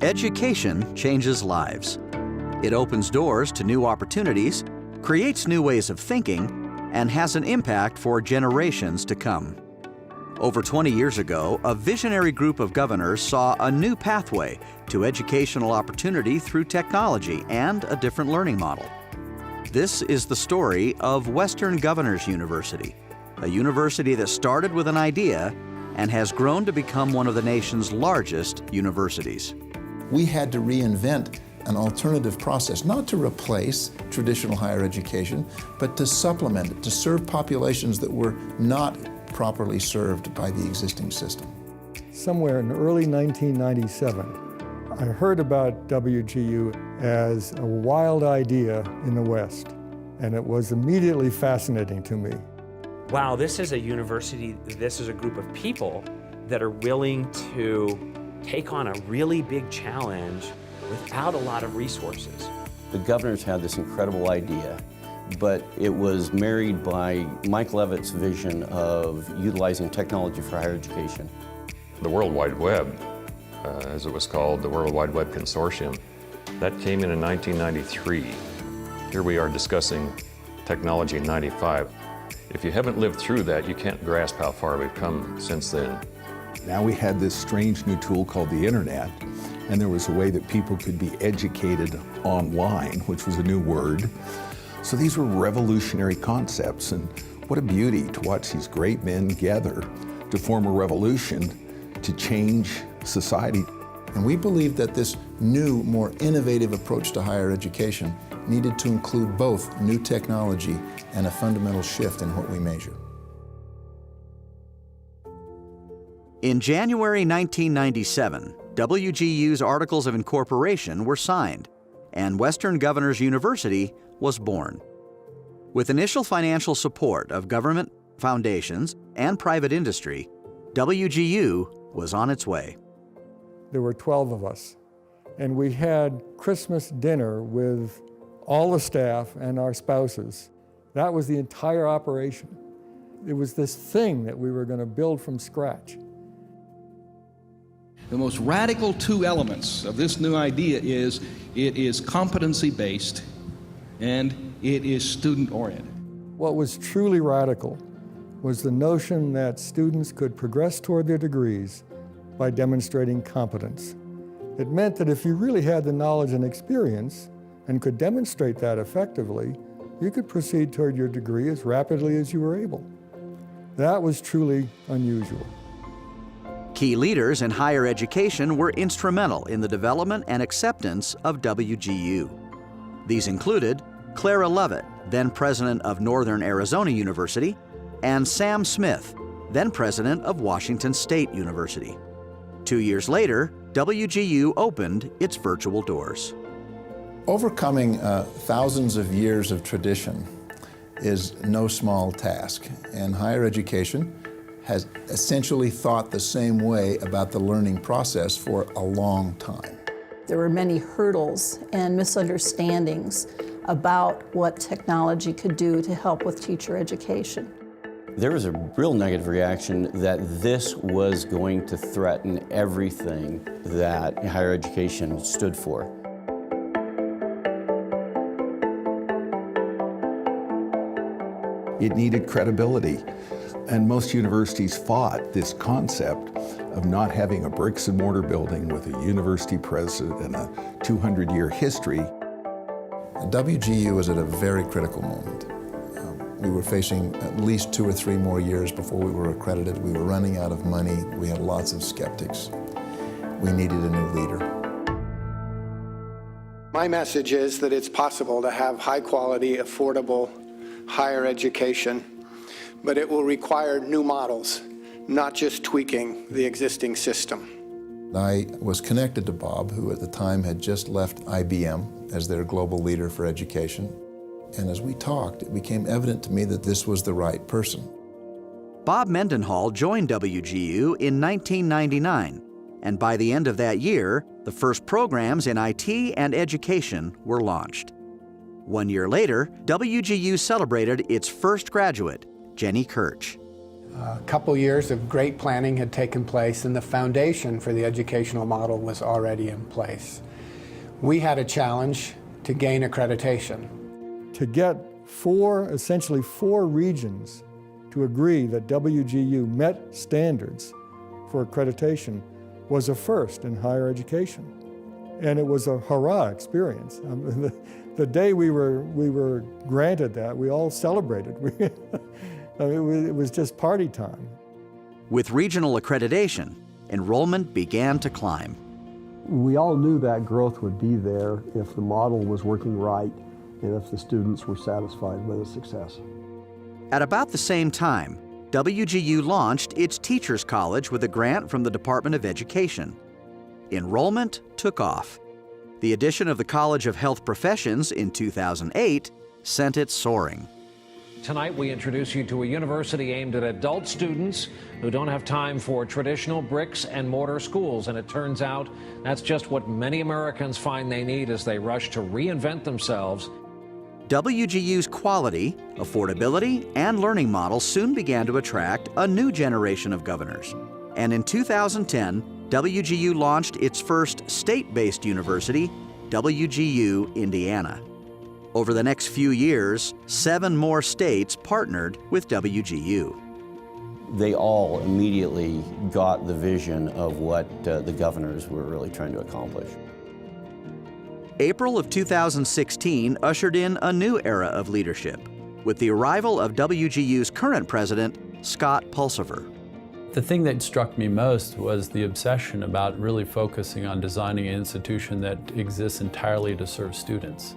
Education changes lives. It opens doors to new opportunities, creates new ways of thinking, and has an impact for generations to come. Over 20 years ago, a visionary group of governors saw a new pathway to educational opportunity through technology and a different learning model. This is the story of Western Governors University, a university that started with an idea and has grown to become one of the nation's largest universities. We had to reinvent an alternative process, not to replace traditional higher education, but to supplement it, to serve populations that were not properly served by the existing system. Somewhere in early 1997, I heard about WGU as a wild idea in the West, and it was immediately fascinating to me. Wow, this is a university, this is a group of people that are willing to take on a really big challenge without a lot of resources. The governors had this incredible idea, but it was married by Mike Levitt's vision of utilizing technology for higher education. The World Wide Web, as it was called, the World Wide Web Consortium, that came in 1993. Here we are discussing technology in 95. If you haven't lived through that, you can't grasp how far we've come since then. Now we had this strange new tool called the internet, and there was a way that people could be educated online, which was a new word. So these were revolutionary concepts, and what a beauty to watch these great men gather to form a revolution to change society. And we believed that this new, more innovative approach to higher education needed to include both new technology and a fundamental shift in what we measure. In January 1997, WGU's Articles of Incorporation were signed, and Western Governors University was born. With initial financial support of government, foundations, and private industry, WGU was on its way. There were 12 of us, and we had Christmas dinner with all the staff and our spouses. That was the entire operation. It was this thing that we were going to build from scratch. The most radical two elements of this new idea is it is competency-based and it is student-oriented. What was truly radical was the notion that students could progress toward their degrees by demonstrating competence. It meant that if you really had the knowledge and experience and could demonstrate that effectively, you could proceed toward your degree as rapidly as you were able. That was truly unusual. Key leaders in higher education were instrumental in the development and acceptance of WGU. These included Clara Lovett, then president of Northern Arizona University, and Sam Smith, then president of Washington State University. 2 years later, WGU opened its virtual doors. Overcoming thousands of years of tradition is no small task, and higher education has essentially thought the same way about the learning process for a long time. There were many hurdles and misunderstandings about what technology could do to help with teacher education. There was a real negative reaction that this was going to threaten everything that higher education stood for. It needed credibility. And most universities fought this concept of not having a bricks and mortar building with a university president and a 200-year history. WGU was at a very critical moment. We were facing at least 2 or 3 more years before we were accredited. We were running out of money. We had lots of skeptics. We needed a new leader. My message is that it's possible to have high-quality, affordable higher education, but it will require new models, not just tweaking the existing system. I was connected to Bob, who at the time had just left IBM as their global leader for education. And as we talked, it became evident to me that this was the right person. Bob Mendenhall joined WGU in 1999, and by the end of that year, the first programs in IT and education were launched. 1 year later, WGU celebrated its first graduate, Jenny Kirch. A couple years of great planning had taken place, and the foundation for the educational model was already in place. We had a challenge to gain accreditation. To get essentially four regions to agree that WGU met standards for accreditation was a first in higher education. And it was a hurrah experience. The day we were granted that, we all celebrated. It was just party time. With regional accreditation, enrollment began to climb. We all knew that growth would be there if the model was working right and if the students were satisfied with its success. At about the same time, WGU launched its Teachers College with a grant from the Department of Education. Enrollment took off. The addition of the College of Health Professions in 2008 sent it soaring. Tonight, we introduce you to a university aimed at adult students who don't have time for traditional bricks and mortar schools. And it turns out that's just what many Americans find they need as they rush to reinvent themselves. WGU's quality, affordability, and learning model soon began to attract a new generation of governors. And in 2010, WGU launched its first state-based university, WGU Indiana. Over the next few years, 7 more states partnered with WGU. They all immediately got the vision of what the governors were really trying to accomplish. April of 2016 ushered in a new era of leadership with the arrival of WGU's current president, Scott Pulsifer. The thing that struck me most was the obsession about really focusing on designing an institution that exists entirely to serve students.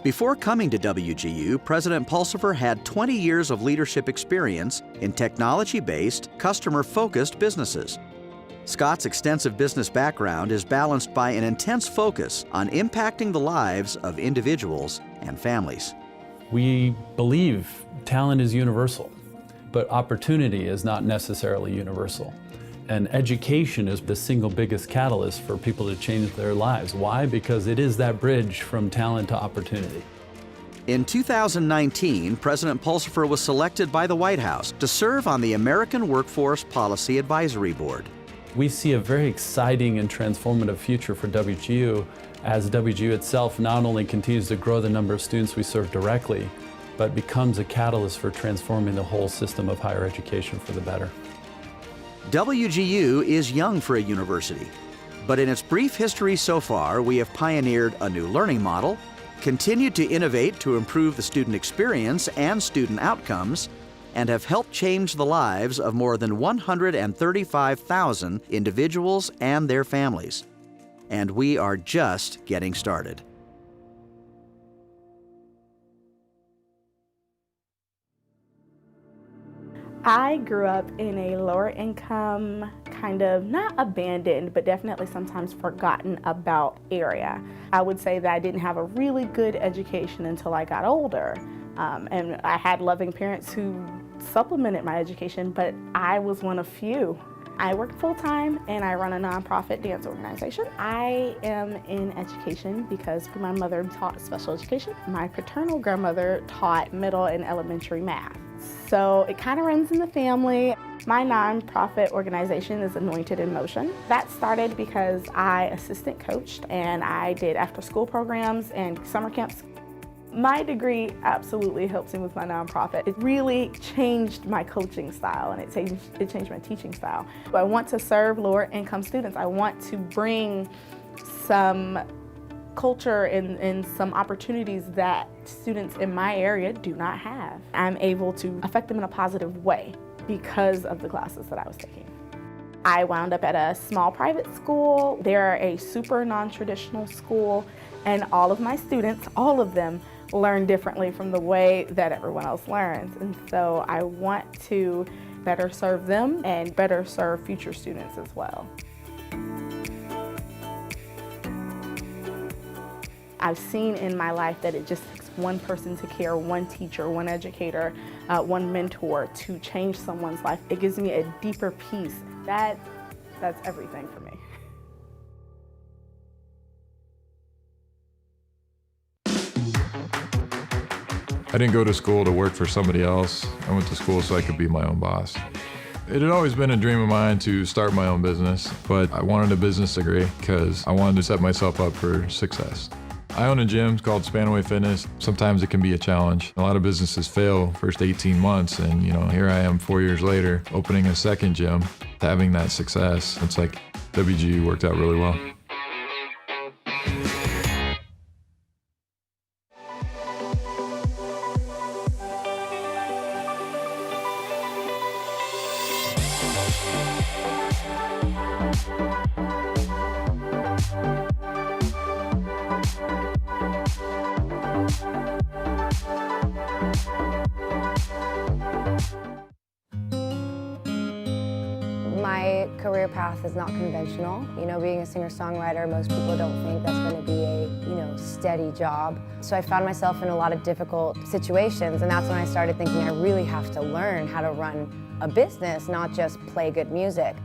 Before coming to WGU, President Pulsifer had 20 years of leadership experience in technology-based, customer-focused businesses. Scott's extensive business background is balanced by an intense focus on impacting the lives of individuals and families. We believe talent is universal, but opportunity is not necessarily universal. And education is the single biggest catalyst for people to change their lives. Why? Because it is that bridge from talent to opportunity. In 2019, President Pulsifer was selected by the White House to serve on the American Workforce Policy Advisory Board. We see a very exciting and transformative future for WGU as WGU itself not only continues to grow the number of students we serve directly, but becomes a catalyst for transforming the whole system of higher education for the better. WGU is young for a university, but in its brief history so far, we have pioneered a new learning model, continued to innovate to improve the student experience and student outcomes, and have helped change the lives of more than 135,000 individuals and their families. And we are just getting started. I grew up in a lower income, kind of not abandoned, but definitely sometimes forgotten about area. I would say that I didn't have a really good education until I got older. And I had loving parents who supplemented my education, but I was one of few. I work full-time and I run a nonprofit dance organization. I am in education because my mother taught special education. My paternal grandmother taught middle and elementary math. So it kind of runs in the family. My nonprofit organization is Anointed in Motion. That started because I assistant coached and I did after-school programs and summer camps. My degree absolutely helps me with my nonprofit. It really changed my coaching style and it changed my teaching style. I want to serve lower income students. I want to bring some culture and some opportunities that students in my area do not have. I'm able to affect them in a positive way because of the classes that I was taking. I wound up at a small private school. They're a super non-traditional school, and all of my students, all of them, learn differently from the way that everyone else learns. And so I want to better serve them and better serve future students as well. I've seen in my life that it just takes one person to care, one teacher, one educator, one mentor to change someone's life. It gives me a deeper peace. That's everything for me. I didn't go to school to work for somebody else. I went to school so I could be my own boss. It had always been a dream of mine to start my own business, but I wanted a business degree because I wanted to set myself up for success. I own a gym called Spanaway Fitness. Sometimes it can be a challenge. A lot of businesses fail first 18 months, and here I am 4 years later, opening a second gym, having that success. It's like WGU worked out really well. My career path is not conventional. Being a singer-songwriter, most people don't think that's going to be a, steady job. So I found myself in a lot of difficult situations, and that's when I started thinking I really have to learn how to run a business, not just play good music.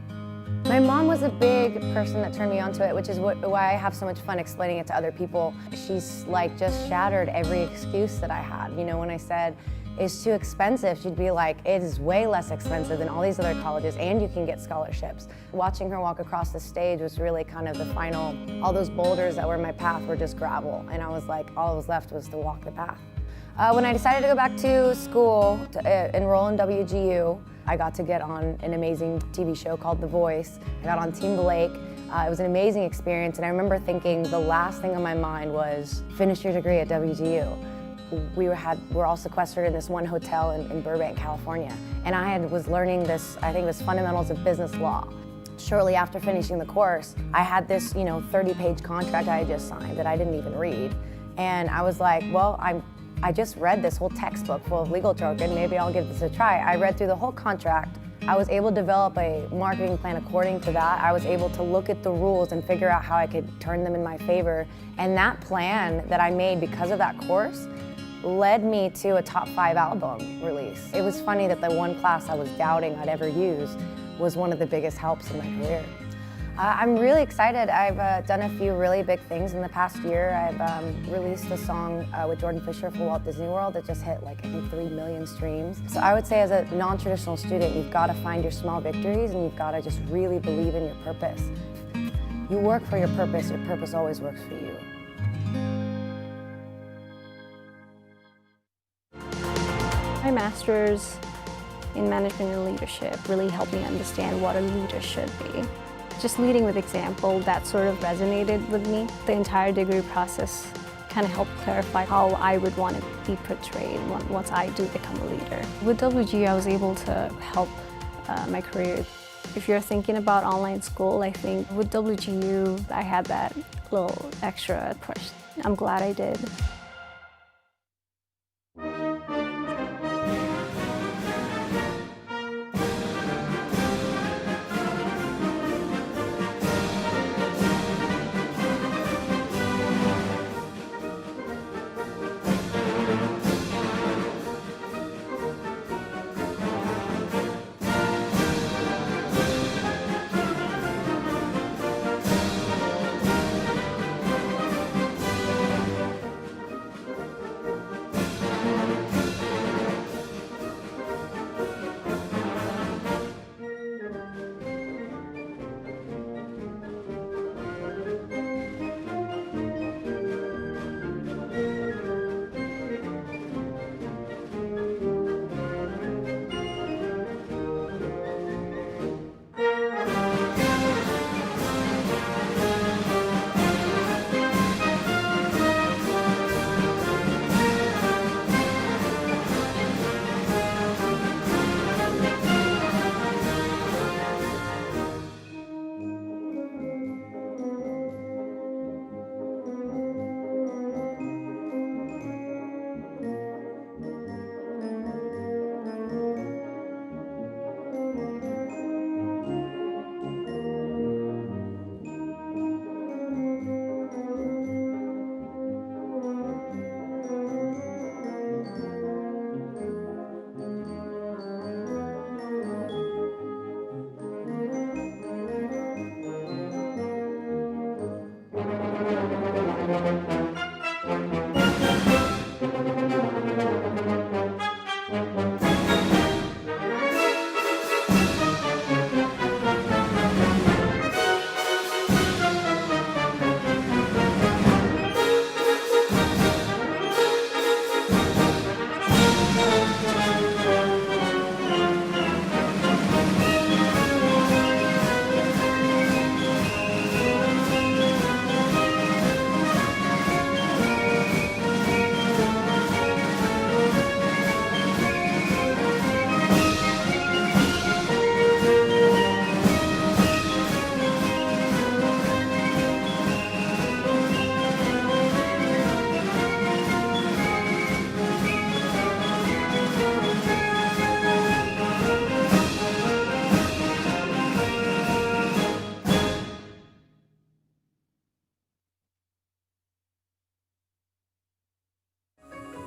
My mom was a big person that turned me onto it, which is why I have so much fun explaining it to other people. She's just shattered every excuse that I had. When I said, it's too expensive, she'd be like, it is way less expensive than all these other colleges, and you can get scholarships. Watching her walk across the stage was really kind of the final, all those boulders that were in my path were just gravel, and I was like, all that was left was to walk the path. When I decided to go back to school, to enroll in WGU, I got to get on an amazing TV show called The Voice. I got on Team Blake. It was an amazing experience, and I remember thinking the last thing on my mind was, finish your degree at WGU. We were all sequestered in this one hotel in Burbank, California, and I was learning this, I think it was fundamentals of business law. Shortly after finishing the course, I had this 30-page contract I had just signed that I didn't even read, and I was like, well, I just read this whole textbook full of legal jargon, maybe I'll give this a try. I read through the whole contract. I was able to develop a marketing plan according to that. I was able to look at the rules and figure out how I could turn them in my favor. And that plan that I made because of that course led me to a top 5 album release. It was funny that the one class I was doubting I'd ever use was one of the biggest helps in my career. I'm really excited. I've done a few really big things in the past year. I've released a song with Jordan Fisher for Walt Disney World that just hit I think 3 million streams. So I would say as a non-traditional student, you've got to find your small victories and you've got to just really believe in your purpose. You work for your purpose always works for you. My master's in management and leadership really helped me understand what a leader should be. Just leading with example, that sort of resonated with me. The entire degree process kind of helped clarify how I would want to be portrayed once I do become a leader. With WGU, I was able to help my career. If you're thinking about online school, I think with WGU, I had that little extra push. I'm glad I did.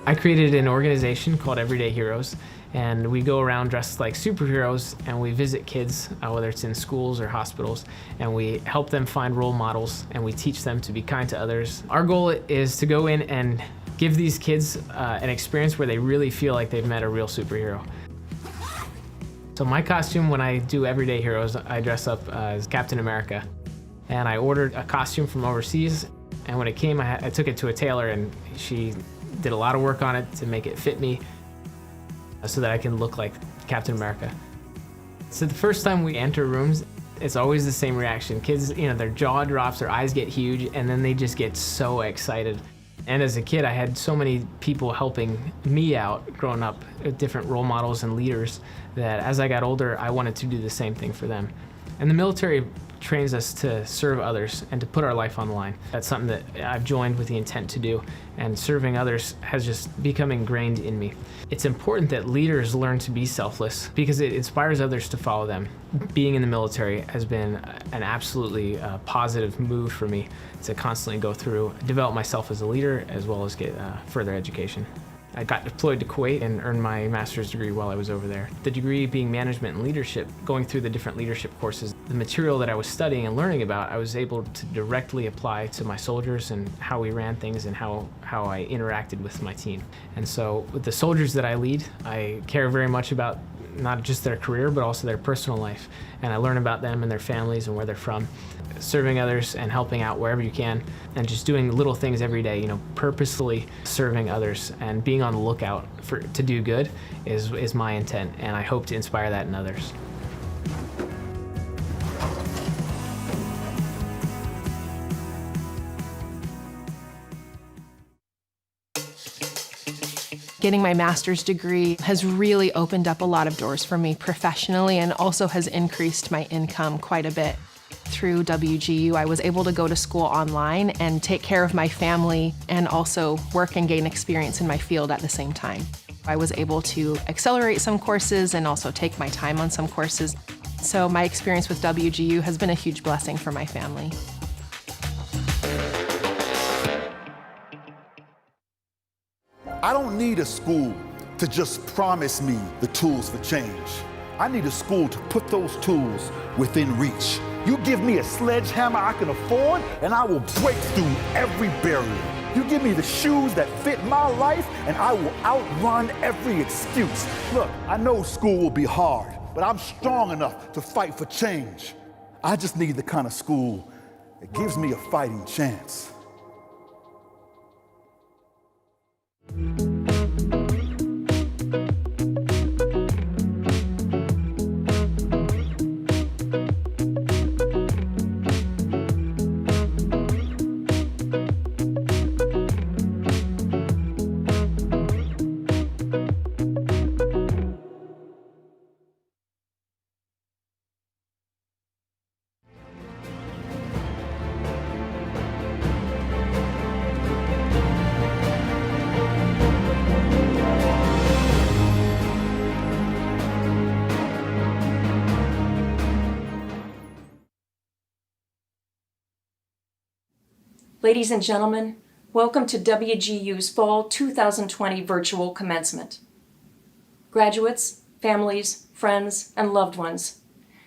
I created an organization called Everyday Heroes, and we go around dressed like superheroes and we visit kids, whether it's in schools or hospitals, and we help them find role models and we teach them to be kind to others. Our goal is to go in and give these kids an experience where they really feel like they've met a real superhero. So my costume when I do Everyday Heroes, I dress up as Captain America. And I ordered a costume from overseas, and when it came, I took it to a tailor, and she did a lot of work on it to make it fit me so that I can look like Captain America. So the first time we enter rooms, it's always the same reaction. Kids, their jaw drops, their eyes get huge, and then they just get so excited. And as a kid, I had so many people helping me out growing up, different role models and leaders, that as I got older, I wanted to do the same thing for them. And the military trains us to serve others and to put our life on the line. That's something that I've joined with the intent to do, and serving others has just become ingrained in me. It's important that leaders learn to be selfless because it inspires others to follow them. Being in the military has been an absolutely positive move for me to constantly go through, develop myself as a leader as well as get further education. I got deployed to Kuwait and earned my master's degree while I was over there. The degree being management and leadership, going through the different leadership courses, the material that I was studying and learning about, I was able to directly apply to my soldiers and how we ran things and how I interacted with my team. And so with the soldiers that I lead, I care very much about not just their career, but also their personal life. And I learn about them and their families and where they're from. Serving others and helping out wherever you can, and just doing little things every day, purposefully serving others and being on the lookout to do good is my intent, and I hope to inspire that in others. Getting my master's degree has really opened up a lot of doors for me professionally and also has increased my income quite a bit. Through WGU, I was able to go to school online and take care of my family and also work and gain experience in my field at the same time. I was able to accelerate some courses and also take my time on some courses. So my experience with WGU has been a huge blessing for my family. I don't need a school to just promise me the tools for change. I need a school to put those tools within reach. You give me a sledgehammer I can afford, and I will break through every barrier. You give me the shoes that fit my life, and I will outrun every excuse. Look, I know school will be hard, but I'm strong enough to fight for change. I just need the kind of school that gives me a fighting chance. Ladies and gentlemen, welcome to WGU's Fall 2020 Virtual Commencement. Graduates, families, friends, and loved ones,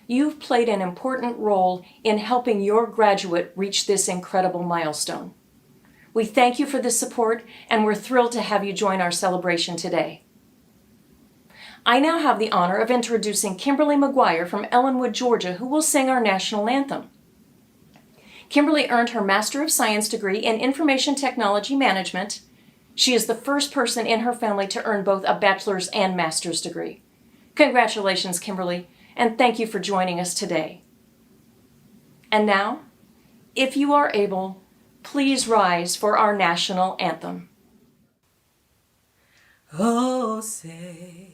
you've played an important role in helping your graduate reach this incredible milestone. We thank you for this support, and we're thrilled to have you join our celebration today. I now have the honor of introducing Kimberly McGuire from Ellenwood, Georgia, who will sing our national anthem. Kimberly earned her Master of Science degree in Information Technology Management. She is the first person in her family to earn both a bachelor's and master's degree. Congratulations, Kimberly, and thank you for joining us today. And now, if you are able, please rise for our national anthem. Oh, say,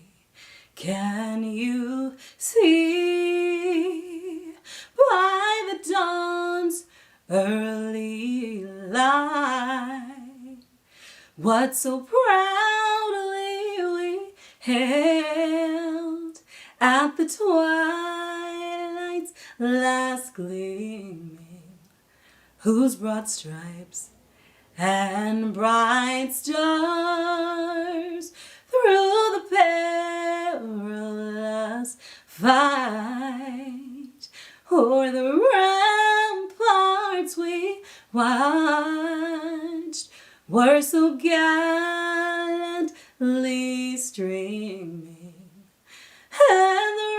can you see by the dawn's early light what so proudly we hailed at the twilight's last gleaming, whose broad stripes and bright stars through the perilous fight. O'er the ramparts we watched were so gallantly streaming, and the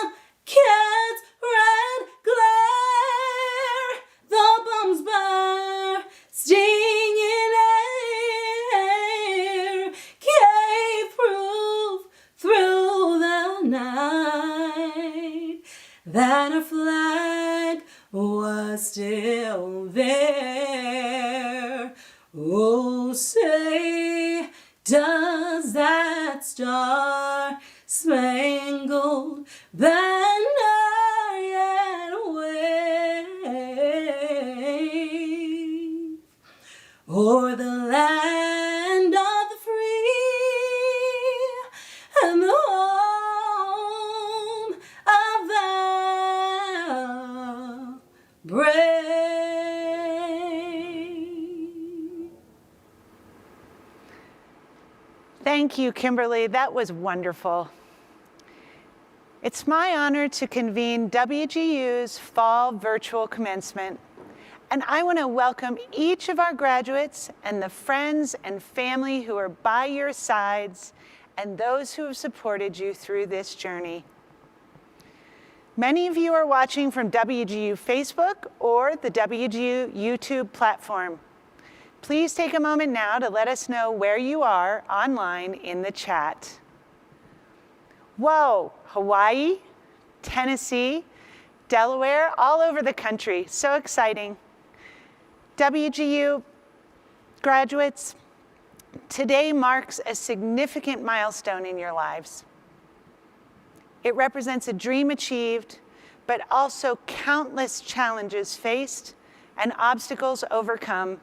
rocket's red glare, the bombs bursting in air, gave proof through the night that our flag was still there. Oh, say, does that star-spangled banner yet wave o'er the land of the free and the home of the brave? Thank you, Kimberly. That was wonderful. It's my honor to convene WGU's Fall Virtual Commencement, and I want to welcome each of our graduates and the friends and family who are by your sides and those who have supported you through this journey. Many of you are watching from WGU Facebook or the WGU YouTube platform. Please take a moment now to let us know where you are online in the chat. Whoa, Hawaii, Tennessee, Delaware, all over the country. So exciting. WGU graduates, today marks a significant milestone in your lives. It represents a dream achieved, but also countless challenges faced and obstacles overcome.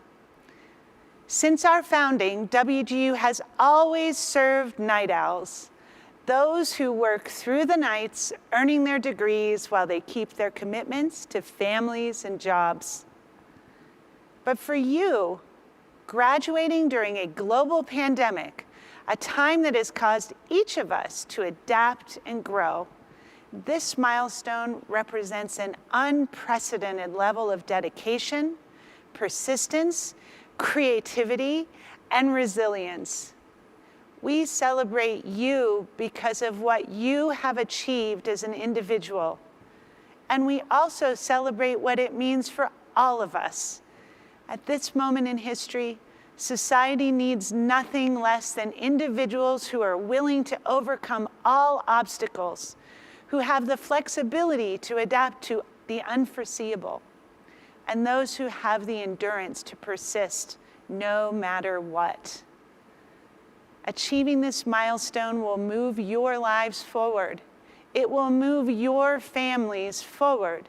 Since our founding, WGU has always served night owls, those who work through the nights earning their degrees while they keep their commitments to families and jobs. But for you, graduating during a global pandemic, a time that has caused each of us to adapt and grow, this milestone represents an unprecedented level of dedication, persistence, creativity, and resilience. We celebrate you because of what you have achieved as an individual. And we also celebrate what it means for all of us. At this moment in history, society needs nothing less than individuals who are willing to overcome all obstacles, who have the flexibility to adapt to the unforeseeable, and those who have the endurance to persist no matter what. Achieving this milestone will move your lives forward. It will move your families forward,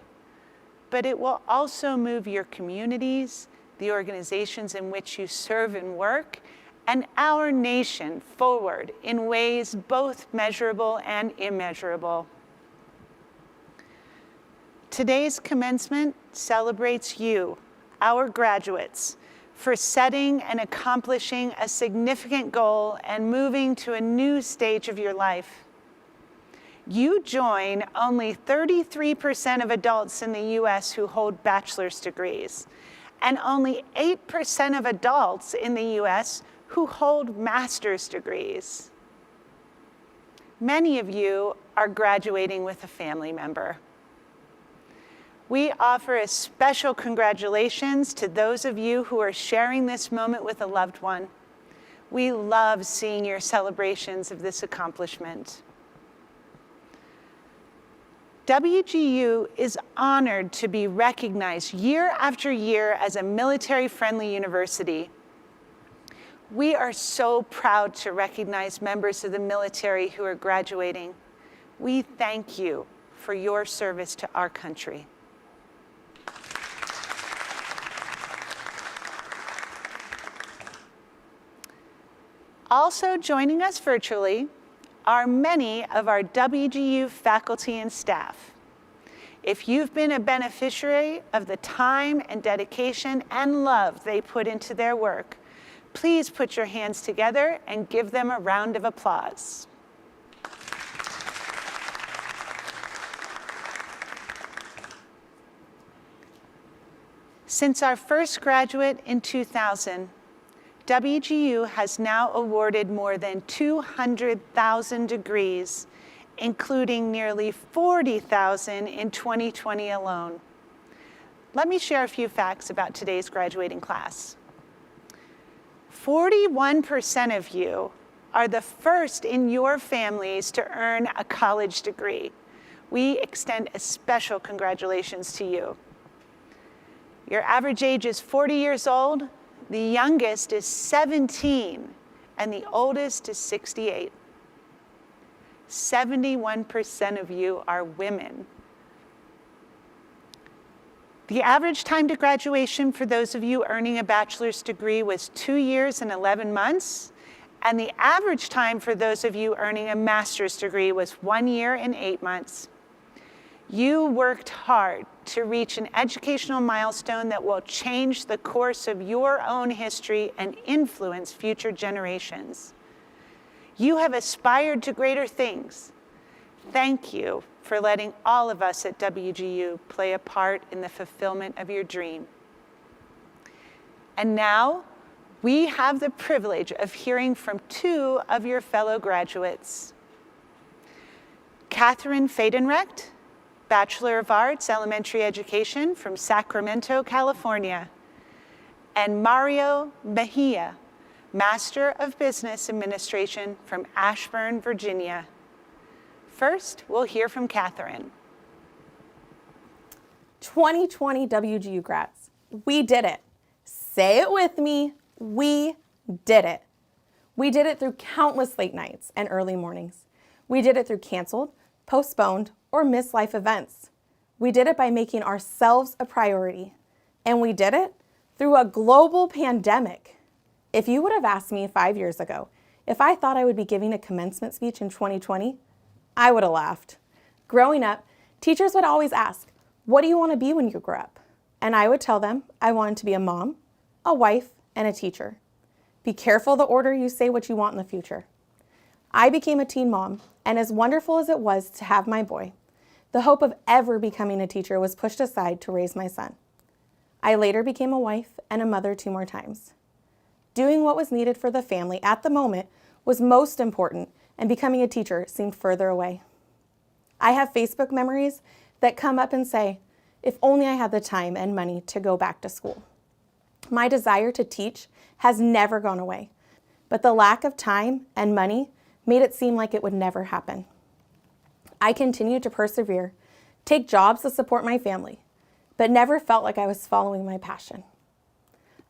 but it will also move your communities, the organizations in which you serve and work, and our nation forward in ways both measurable and immeasurable. Today's commencement celebrates you, our graduates, for setting and accomplishing a significant goal and moving to a new stage of your life. You join only 33% of adults in the US who hold bachelor's degrees, and only 8% of adults in the US who hold master's degrees. Many of you are graduating with a family member. We offer a special congratulations to those of you who are sharing this moment with a loved one. We love seeing your celebrations of this accomplishment. WGU is honored to be recognized year after year as a military-friendly university. We are so proud to recognize members of the military who are graduating. We thank you for your service to our country. Also joining us virtually are many of our WGU faculty and staff. If you've been a beneficiary of the time and dedication and love they put into their work, please put your hands together and give them a round of applause. Since our first graduate in 2000, WGU has now awarded more than 200,000 degrees, including nearly 40,000 in 2020 alone. Let me share a few facts about today's graduating class. 41% of you are the first in your families to earn a college degree. We extend a special congratulations to you. Your average age is 40 years old, the youngest is 17, and the oldest is 68. 71% of you are women. The average time to graduation for those of you earning a bachelor's degree was 2 years and 11 months, and the average time for those of you earning a master's degree was 1 year and 8 months. You worked hard to reach an educational milestone that will change the course of your own history and influence future generations. You have aspired to greater things. Thank you for letting all of us at WGU play a part in the fulfillment of your dream. And now, we have the privilege of hearing from two of your fellow graduates. Catherine Fadenrecht, Bachelor of Arts, Elementary Education from Sacramento, California, and Mario Mejia, Master of Business Administration from Ashburn, Virginia. First, we'll hear from Catherine. 2020 WGU grads, we did it. Say it with me, we did it. We did it through countless late nights and early mornings. We did it through canceled, postponed, or missed life events. We did it by making ourselves a priority. And we did it through a global pandemic. If you would have asked me 5 years ago if I thought I would be giving a commencement speech in 2020, I would have laughed. Growing up, teachers would always ask, "What do you want to be when you grow up?" And I would tell them I wanted to be a mom, a wife, and a teacher. Be careful the order you say what you want in the future. I became a teen mom, and as wonderful as it was to have my boy, the hope of ever becoming a teacher was pushed aside to raise my son. I later became a wife and a mother 2 more times. Doing what was needed for the family at the moment was most important, and becoming a teacher seemed further away. I have Facebook memories that come up and say, if only I had the time and money to go back to school. My desire to teach has never gone away, but the lack of time and money made it seem like it would never happen. I continued to persevere, take jobs to support my family, but never felt like I was following my passion.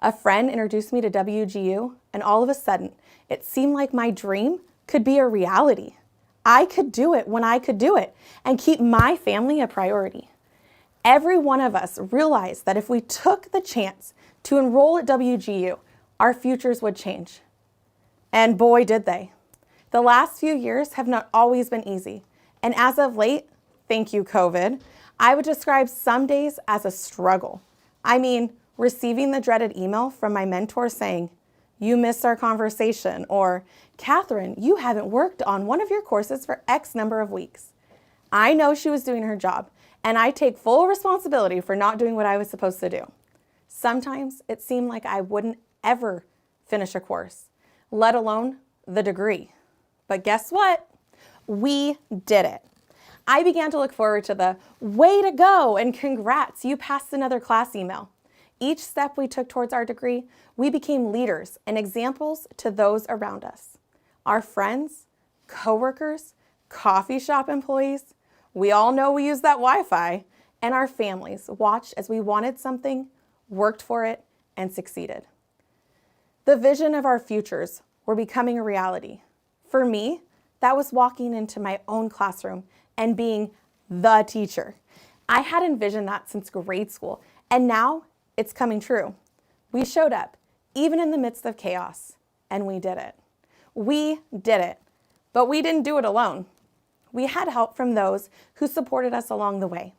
A friend introduced me to WGU, and all of a sudden, it seemed like my dream could be a reality. I could do it when I could do it and keep my family a priority. Every one of us realized that if we took the chance to enroll at WGU, our futures would change. And boy, did they. The last few years have not always been easy. And as of late, thank you, COVID, I would describe some days as a struggle. I mean, receiving the dreaded email from my mentor saying, "You missed our conversation," or, "Catherine, you haven't worked on one of your courses for X number of weeks." I know she was doing her job, and I take full responsibility for not doing what I was supposed to do. Sometimes it seemed like I wouldn't ever finish a course, let alone the degree. But guess what? We did it. I began to look forward to the "way to go" and "congrats, you passed another class" email. Each step we took towards our degree, we became leaders and examples to those around us. Our friends, coworkers, coffee shop employees, we all know we use that Wi-Fi, and our families watched as we wanted something, worked for it, and succeeded. The vision of our futures were becoming a reality. For me, that was walking into my own classroom and being the teacher. I had envisioned that since grade school, and now it's coming true. We showed up, even in the midst of chaos, and we did it. We did it, but we didn't do it alone. We had help from those who supported us along the way.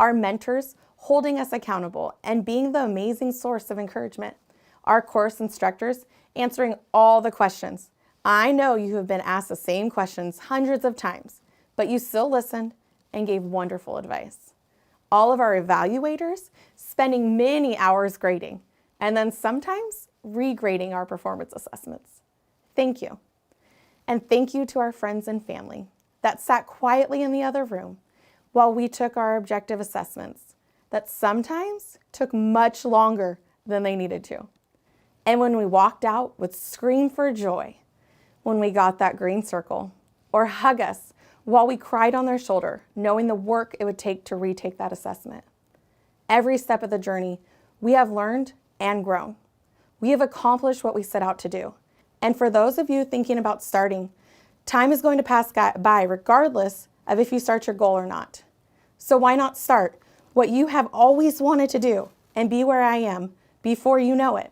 our mentors holding us accountable and being the amazing source of encouragement, our course instructors answering all the questions. I know you have been asked the same questions hundreds of times, but you still listened and gave wonderful advice. All of our evaluators spending many hours grading, and then sometimes regrading our performance assessments. Thank you. And thank you to our friends and family that sat quietly in the other room while we took our objective assessments that sometimes took much longer than they needed to. And when we walked out would scream for joy when we got that green circle, or hug us while we cried on their shoulder, knowing the work it would take to retake that assessment. Every step of the journey, we have learned and grown. We have accomplished what we set out to do. And for those of you thinking about starting, time is going to pass by regardless of if you start your goal or not. So why not start what you have always wanted to do and be where I am before you know it?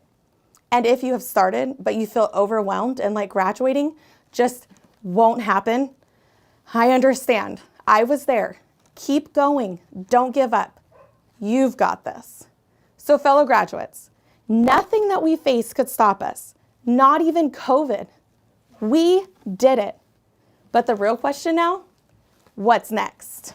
And if you have started, but you feel overwhelmed and like graduating just won't happen, I understand. I was there. Keep going. Don't give up. You've got this. So fellow graduates, nothing that we face could stop us, not even COVID. We did it. But the real question now, what's next?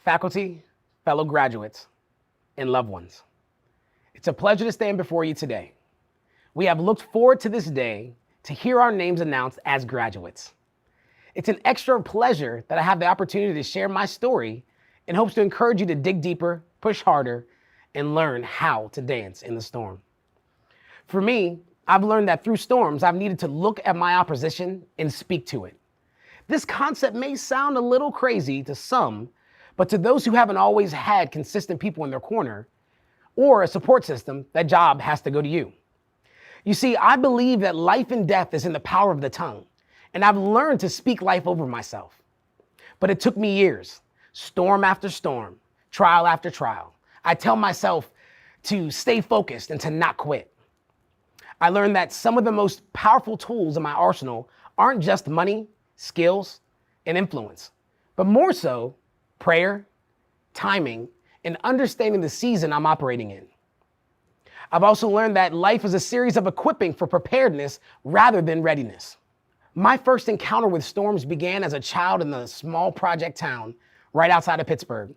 Faculty, fellow graduates, and loved ones, it's a pleasure to stand before you today. We have looked forward to this day to hear our names announced as graduates. It's an extra pleasure that I have the opportunity to share my story in hopes to encourage you to dig deeper, push harder, and learn how to dance in the storm. For me, I've learned that through storms, I've needed to look at my opposition and speak to it. This concept may sound a little crazy to some, but to those who haven't always had consistent people in their corner or a support system, that job has to go to you. You see, I believe that life and death is in the power of the tongue, and I've learned to speak life over myself. But it took me years, storm after storm, trial after trial. I tell myself to stay focused and to not quit. I learned that some of the most powerful tools in my arsenal aren't just money, skills, and influence, but more so prayer, timing, and understanding the season I'm operating in. I've also learned that life is a series of equipping for preparedness rather than readiness. My first encounter with storms began as a child in a small project town right outside of Pittsburgh.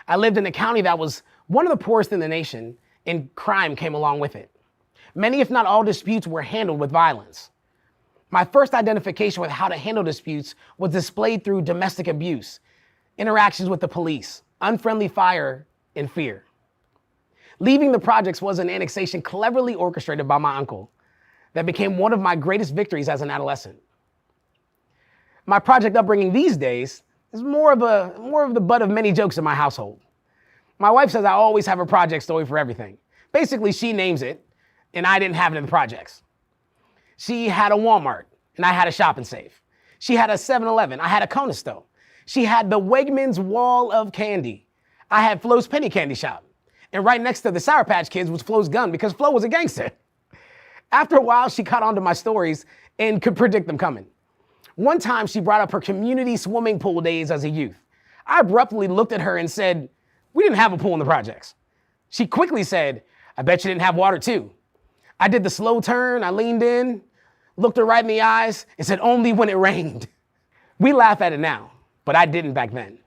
I lived in a county that was one of the poorest in the nation, and crime came along with it. Many, if not all, disputes were handled with violence. My first identification with how to handle disputes was displayed through domestic abuse, interactions with the police, unfriendly fire, and fear. Leaving the projects was an annexation cleverly orchestrated by my uncle that became one of my greatest victories as an adolescent. My project upbringing these days is more of the butt of many jokes in my household. My wife says I always have a project story for everything. Basically, she names it, and I didn't have it in the projects. She had a Walmart, and I had a Shop and Save. She had a 7-Eleven, I had a Conesto. She had the Wegmans wall of candy. I had Flo's Penny Candy Shop. And right next to the Sour Patch Kids was Flo's gun because Flo was a gangster. After a while, she caught on to my stories and could predict them coming. One time, she brought up her community swimming pool days as a youth. I abruptly looked at her and said, "We didn't have a pool in the projects." She quickly said, "I bet you didn't have water too." I did the slow turn, I leaned in, looked her right in the eyes, and said, "Only when it rained." We laugh at it now, but I didn't back then.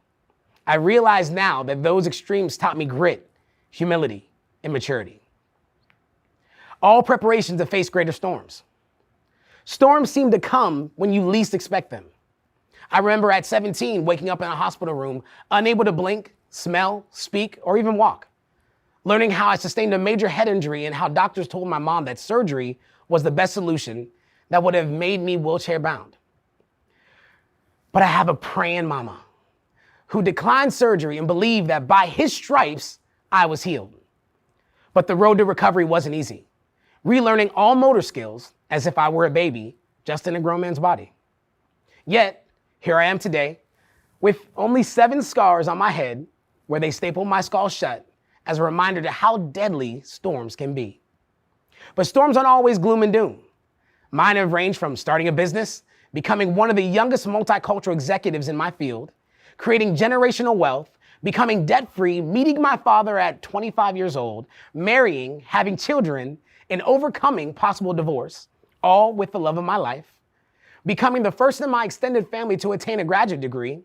I realize now that those extremes taught me grit, humility, and maturity. All preparation to face greater storms. Storms seem to come when you least expect them. I remember at 17 waking up in a hospital room, unable to blink, smell, speak, or even walk. Learning how I sustained a major head injury and how doctors told my mom that surgery was the best solution that would have made me wheelchair bound. But I have a praying mama who declined surgery and believed that by his stripes, I was healed. But the road to recovery wasn't easy. Relearning all motor skills as if I were a baby, just in a grown man's body. Yet, here I am today with only 7 scars on my head where they stapled my skull shut as a reminder to how deadly storms can be. But storms aren't always gloom and doom. Mine have ranged from starting a business, becoming one of the youngest multicultural executives in my field, creating generational wealth, becoming debt-free, meeting my father at 25 years old, marrying, having children, and overcoming possible divorce, all with the love of my life, becoming the first in my extended family to attain a graduate degree,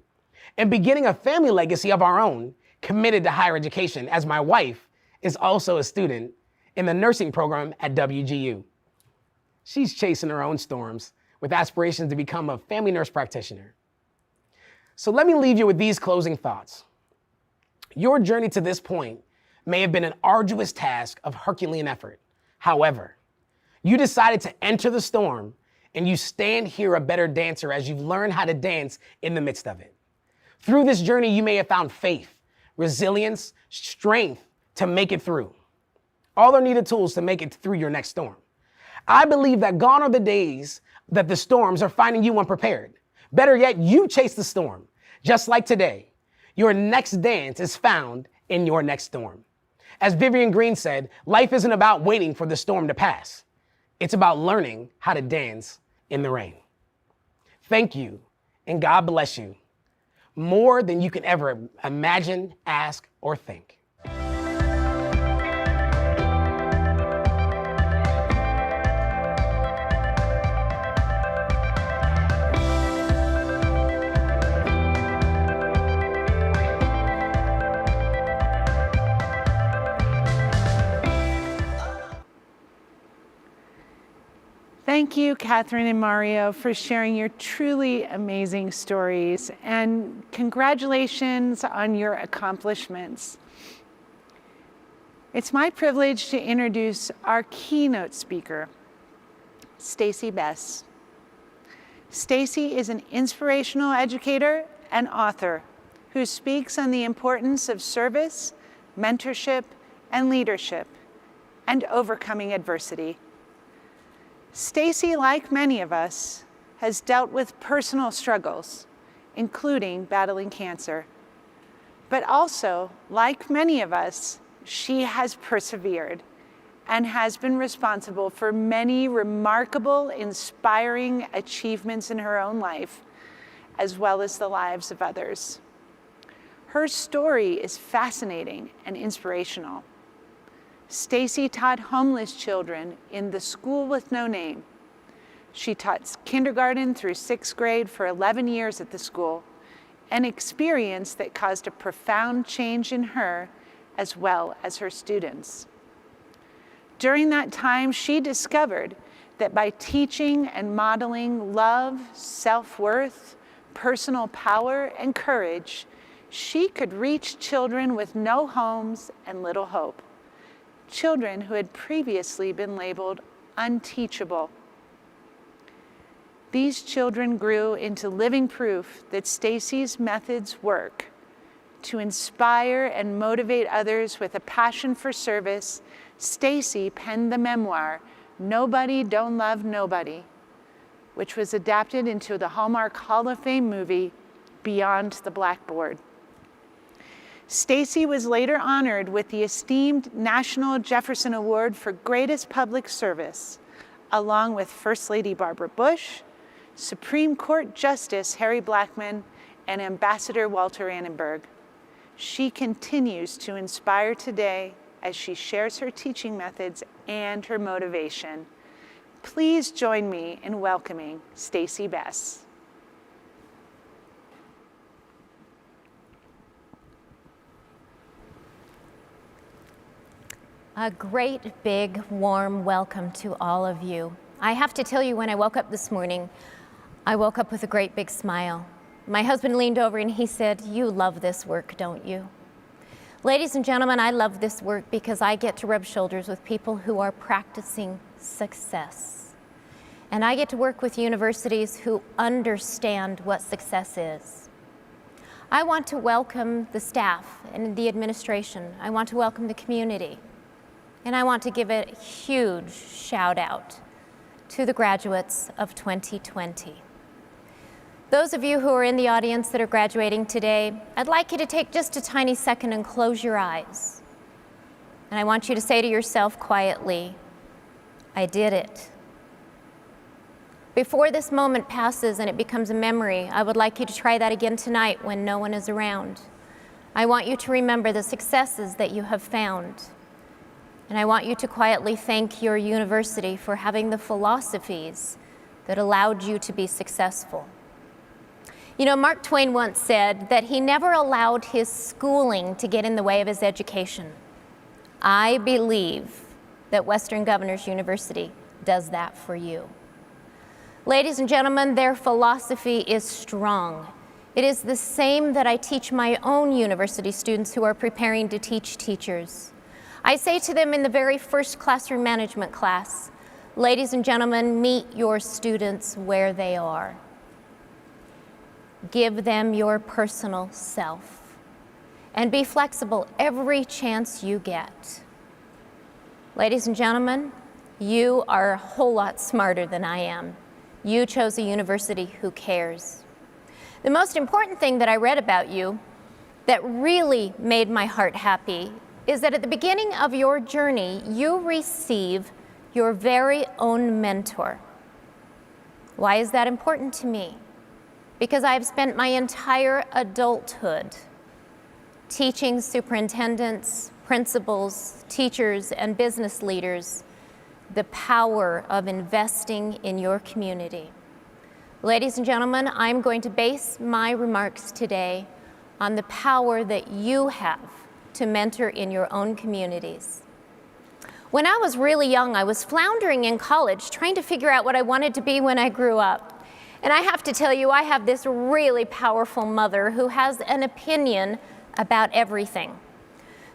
and beginning a family legacy of our own, committed to higher education, as my wife is also a student in the nursing program at WGU. She's chasing her own storms with aspirations to become a family nurse practitioner. So let me leave you with these closing thoughts. Your journey to this point may have been an arduous task of Herculean effort. However, you decided to enter the storm, and you stand here a better dancer as you've learned how to dance in the midst of it. Through this journey, you may have found faith, resilience, strength to make it through. All are needed tools to make it through your next storm. I believe that gone are the days that the storms are finding you unprepared. Better yet, you chase the storm. Just like today, your next dance is found in your next storm. As Vivian Green said, life isn't about waiting for the storm to pass. It's about learning how to dance in the rain. Thank you, and God bless you, more than you can ever imagine, ask, or think. Thank you, Catherine and Mario, for sharing your truly amazing stories, and congratulations on your accomplishments. It's my privilege to introduce our keynote speaker, Stacey Bess. Stacey is an inspirational educator and author who speaks on the importance of service, mentorship, and leadership, and overcoming adversity. Stacey, like many of us, has dealt with personal struggles, including battling cancer. But also, like many of us, she has persevered and has been responsible for many remarkable, inspiring achievements in her own life, as well as the lives of others. Her story is fascinating and inspirational. Stacey taught homeless children in the School with No Name. She taught kindergarten through 6th grade for 11 years at the school, an experience that caused a profound change in her as well as her students. During that time, she discovered that by teaching and modeling love, self-worth, personal power, and courage, she could reach children with no homes and little hope. Children who had previously been labeled unteachable. These children grew into living proof that Stacey's methods work. To inspire and motivate others with a passion for service, Stacey penned the memoir, Nobody Don't Love Nobody, which was adapted into the Hallmark Hall of Fame movie, Beyond the Blackboard. Stacey was later honored with the esteemed National Jefferson Award for Greatest Public Service, along with First Lady Barbara Bush, Supreme Court Justice Harry Blackmun, and Ambassador Walter Annenberg. She continues to inspire today as she shares her teaching methods and her motivation. Please join me in welcoming Stacey Bess. A great, big, warm welcome to all of you. I have to tell you, when I woke up this morning, I woke up with a great big smile. My husband leaned over and he said, "You love this work, don't you?" Ladies and gentlemen, I love this work because I get to rub shoulders with people who are practicing success. And I get to work with universities who understand what success is. I want to welcome the staff and the administration. I want to welcome the community. And I want to give a huge shout out to the graduates of 2020. Those of you who are in the audience that are graduating today, I'd like you to take just a tiny second and close your eyes. And I want you to say to yourself quietly, I did it. Before this moment passes and it becomes a memory, I would like you to try that again tonight when no one is around. I want you to remember the successes that you have found. And I want you to quietly thank your university for having the philosophies that allowed you to be successful. You know, Mark Twain once said that he never allowed his schooling to get in the way of his education. I believe that Western Governors University does that for you. Ladies and gentlemen, their philosophy is strong. It is the same that I teach my own university students who are preparing to teach teachers. I say to them in the very first classroom management class, ladies and gentlemen, meet your students where they are. Give them your personal self and be flexible every chance you get. Ladies and gentlemen, you are a whole lot smarter than I am. You chose a university who cares. The most important thing that I read about you that really made my heart happy is that at the beginning of your journey, you receive your very own mentor. Why is that important to me? Because I've spent my entire adulthood teaching superintendents, principals, teachers, and business leaders the power of investing in your community. Ladies and gentlemen, I'm going to base my remarks today on the power that you have to mentor in your own communities. When I was really young, I was floundering in college, trying to figure out what I wanted to be when I grew up. And I have to tell you, I have this really powerful mother who has an opinion about everything.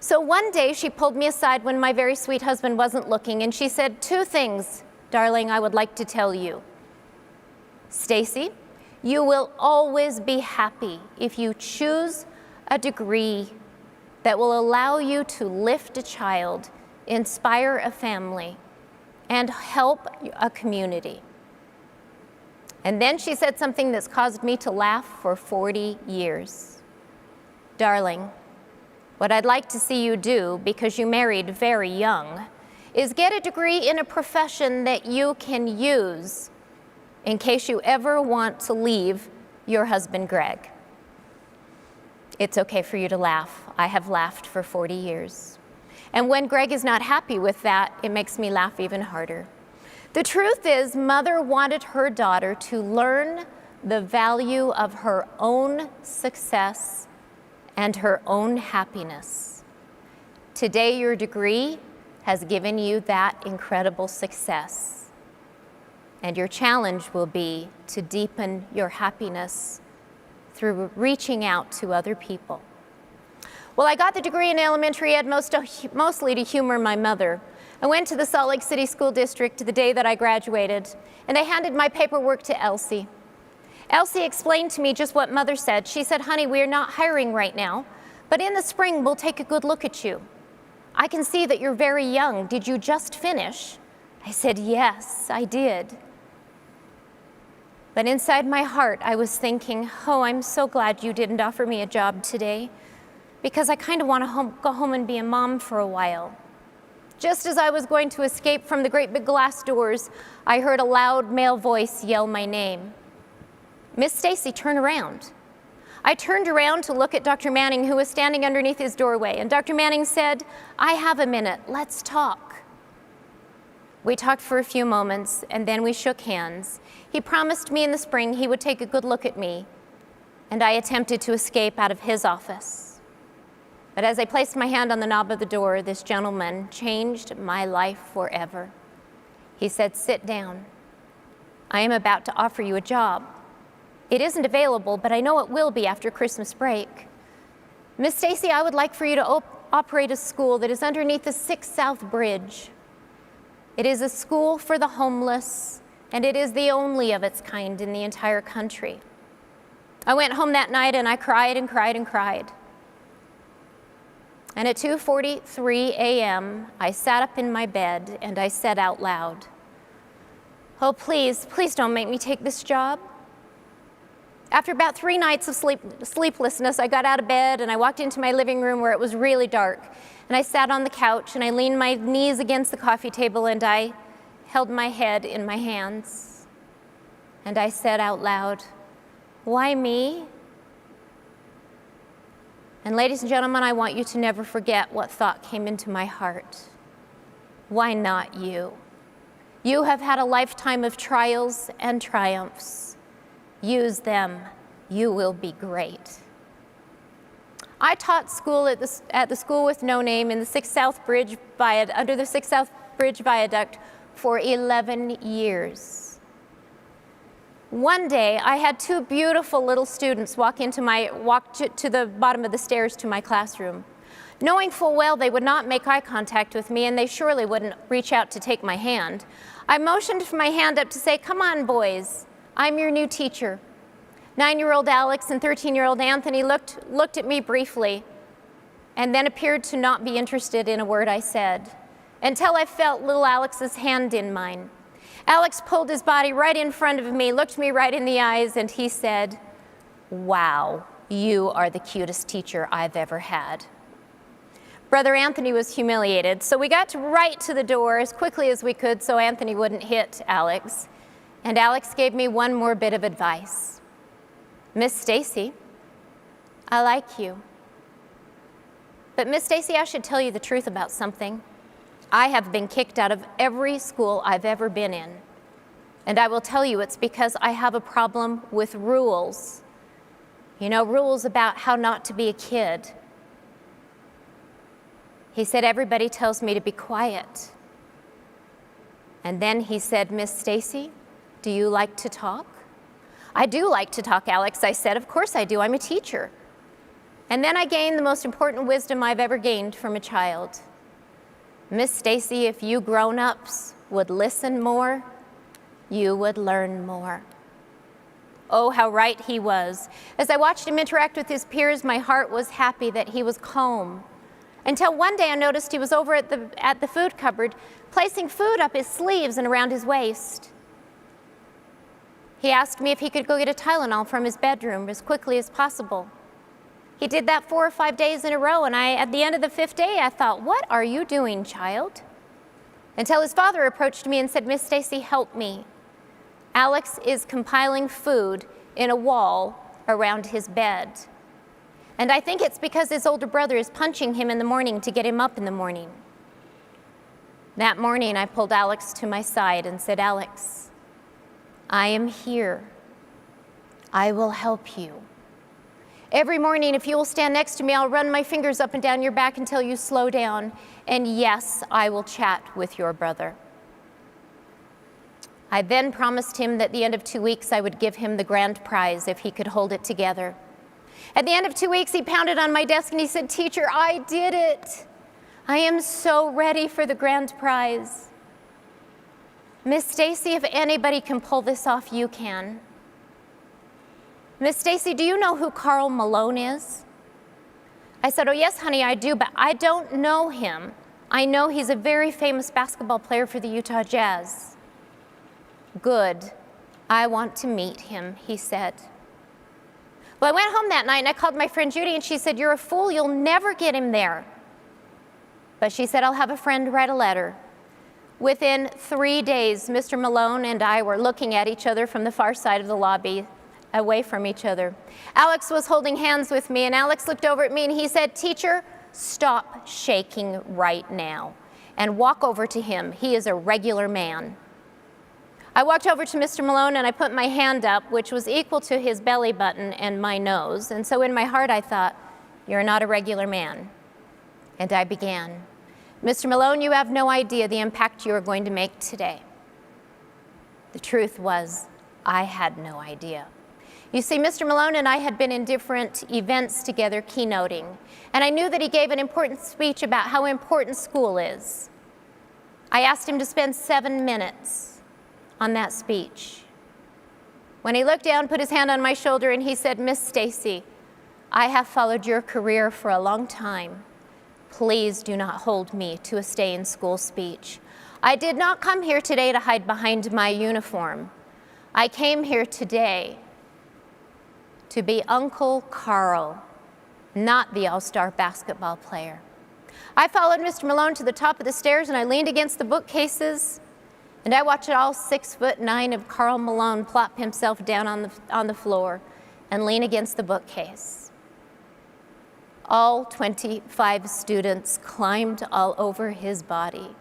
So one day she pulled me aside when my very sweet husband wasn't looking, and she said, 2 things, darling, I would like to tell you. Stacy, you will always be happy if you choose a degree that will allow you to lift a child, inspire a family, and help a community. And then she said something that's caused me to laugh for 40 years. Darling, what I'd like to see you do, because you married very young, is get a degree in a profession that you can use in case you ever want to leave your husband, Greg. It's okay for you to laugh. I have laughed for 40 years. And when Greg is not happy with that, it makes me laugh even harder. The truth is, Mother wanted her daughter to learn the value of her own success and her own happiness. Today, your degree has given you that incredible success. And your challenge will be to deepen your happiness through reaching out to other people. Well, I got the degree in elementary ed mostly to humor my mother. I went to the Salt Lake City School District the day that I graduated, and I handed my paperwork to Elsie. Elsie explained to me just what Mother said. She said, honey, we're not hiring right now, but in the spring, we'll take a good look at you. I can see that you're very young. Did you just finish? I said, yes, I did. But inside my heart, I was thinking, oh, I'm so glad you didn't offer me a job today, because I kind of want to go home and be a mom for a while. Just as I was going to escape from the great big glass doors, I heard a loud male voice yell my name. Miss Stacy, turn around. I turned around to look at Dr. Manning, who was standing underneath his doorway, and Dr. Manning said, I have a minute, let's talk. We talked for a few moments, and then we shook hands. He promised me in the spring he would take a good look at me, and I attempted to escape out of his office. But as I placed my hand on the knob of the door, this gentleman changed my life forever. He said, sit down. I am about to offer you a job. It isn't available, but I know it will be after Christmas break. Miss Stacy, I would like for you to operate a school that is underneath the 6th South Bridge. It is a school for the homeless, and it is the only of its kind in the entire country. I went home that night and I cried and cried and cried. And at 2:43 a.m., I sat up in my bed and I said out loud, oh, please, please don't make me take this job. After about 3 nights of sleeplessness, I got out of bed and I walked into my living room where it was really dark. And I sat on the couch and I leaned my knees against the coffee table and I held my head in my hands. And I said out loud, "Why me?" And ladies and gentlemen, I want you to never forget what thought came into my heart. Why not you? You have had a lifetime of trials and triumphs. Use them. You will be great. I taught school at the school with no name in the 6th South Bridge under the 6th South Bridge Viaduct for 11 years. One day, I had 2 beautiful little students walk to the bottom of the stairs to my classroom. Knowing full well they would not make eye contact with me and they surely wouldn't reach out to take my hand, I motioned for my hand up to say, "Come on, boys, I'm your new teacher." 9-year-old Alex and 13-year-old Anthony looked at me briefly and then appeared to not be interested in a word I said, until I felt little Alex's hand in mine. Alex pulled his body right in front of me, looked me right in the eyes, and he said, "Wow, you are the cutest teacher I've ever had." Brother Anthony was humiliated, so we got right to the door as quickly as we could so Anthony wouldn't hit Alex. And Alex gave me one more bit of advice. "Miss Stacy, I like you. But Miss Stacy, I should tell you the truth about something. I have been kicked out of every school I've ever been in. And I will tell you it's because I have a problem with rules. You know, rules about how not to be a kid." He said, "Everybody tells me to be quiet." And then he said, "Miss Stacy, do you like to talk?" "I do like to talk, Alex," I said. "Of course I do, I'm a teacher." And then I gained the most important wisdom I've ever gained from a child. "Miss Stacy, if you grown-ups would listen more, you would learn more." Oh, how right he was. As I watched him interact with his peers, my heart was happy that he was calm. Until one day I noticed he was over at the food cupboard, placing food up his sleeves and around his waist. He asked me if he could go get a Tylenol from his bedroom as quickly as possible. He did that 4 or 5 days in a row, and at the end of the 5th day, I thought, "What are you doing, child?" Until his father approached me and said, "Miss Stacy, help me. Alex is compiling food in a wall around his bed. And I think it's because his older brother is punching him in the morning to get him up in the morning." That morning, I pulled Alex to my side and said, "Alex, I am here. I will help you. Every morning, if you will stand next to me, I'll run my fingers up and down your back until you slow down. And yes, I will chat with your brother." I then promised him that at the end of 2 weeks, I would give him the grand prize if he could hold it together. At the end of 2 weeks, he pounded on my desk and he said, "Teacher, I did it. I am so ready for the grand prize. Miss Stacy, if anybody can pull this off, you can. Miss Stacy, do you know who Karl Malone is?" I said, "Oh yes, honey, I do, but I don't know him. I know he's a very famous basketball player for the Utah Jazz." "Good. I want to meet him," he said. Well, I went home that night and I called my friend Judy and she said, "You're a fool, you'll never get him there." But she said, "I'll have a friend write a letter." Within 3 days, Mr. Malone and I were looking at each other from the far side of the lobby, away from each other. Alex was holding hands with me and Alex looked over at me and he said, "Teacher, stop shaking right now and walk over to him. He is a regular man." I walked over to Mr. Malone and I put my hand up, which was equal to his belly button and my nose. And so in my heart I thought, "You're not a regular man." And I began, "Mr. Malone, you have no idea the impact you are going to make today." The truth was, I had no idea. You see, Mr. Malone and I had been in different events together keynoting, and I knew that he gave an important speech about how important school is. I asked him to spend 7 minutes on that speech. When he looked down, put his hand on my shoulder, and he said, "Miss Stacy, I have followed your career for a long time. Please do not hold me to a stay in school speech. I did not come here today to hide behind my uniform. I came here today to be Uncle Carl, not the all-star basketball player. I followed Mr. Malone to the top of the stairs and I leaned against the bookcases and I watched all 6'9" of Carl Malone plop himself down on the floor and lean against the bookcase. All 25 students climbed all over his body.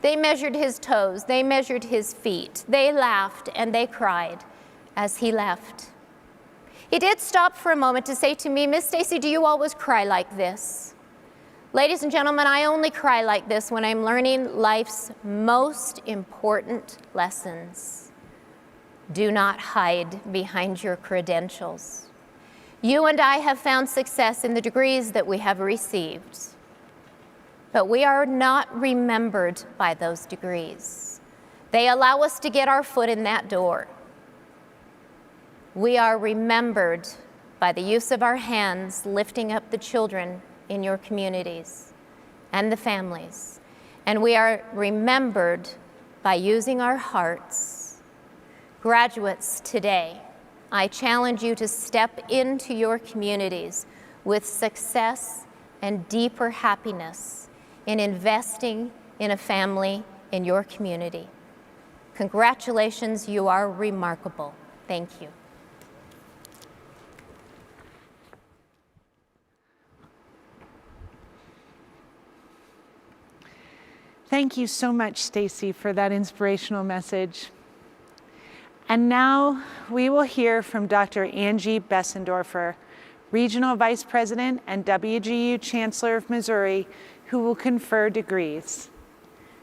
They measured his toes, they measured his feet, they laughed and they cried as he left. He did stop for a moment to say to me, "Miss Stacy, do you always cry like this?" Ladies and gentlemen, I only cry like this when I'm learning life's most important lessons. Do not hide behind your credentials. You and I have found success in the degrees that we have received, but we are not remembered by those degrees. They allow us to get our foot in that door. We are remembered by the use of our hands lifting up the children in your communities and the families. And we are remembered by using our hearts. Graduates, today, I challenge you to step into your communities with success and deeper happiness in investing in a family in your community. Congratulations, you are remarkable. Thank you. Thank you so much, Stacy, for that inspirational message. And now we will hear from Dr. Angie Bessendorfer, Regional Vice President and WGU Chancellor of Missouri, who will confer degrees.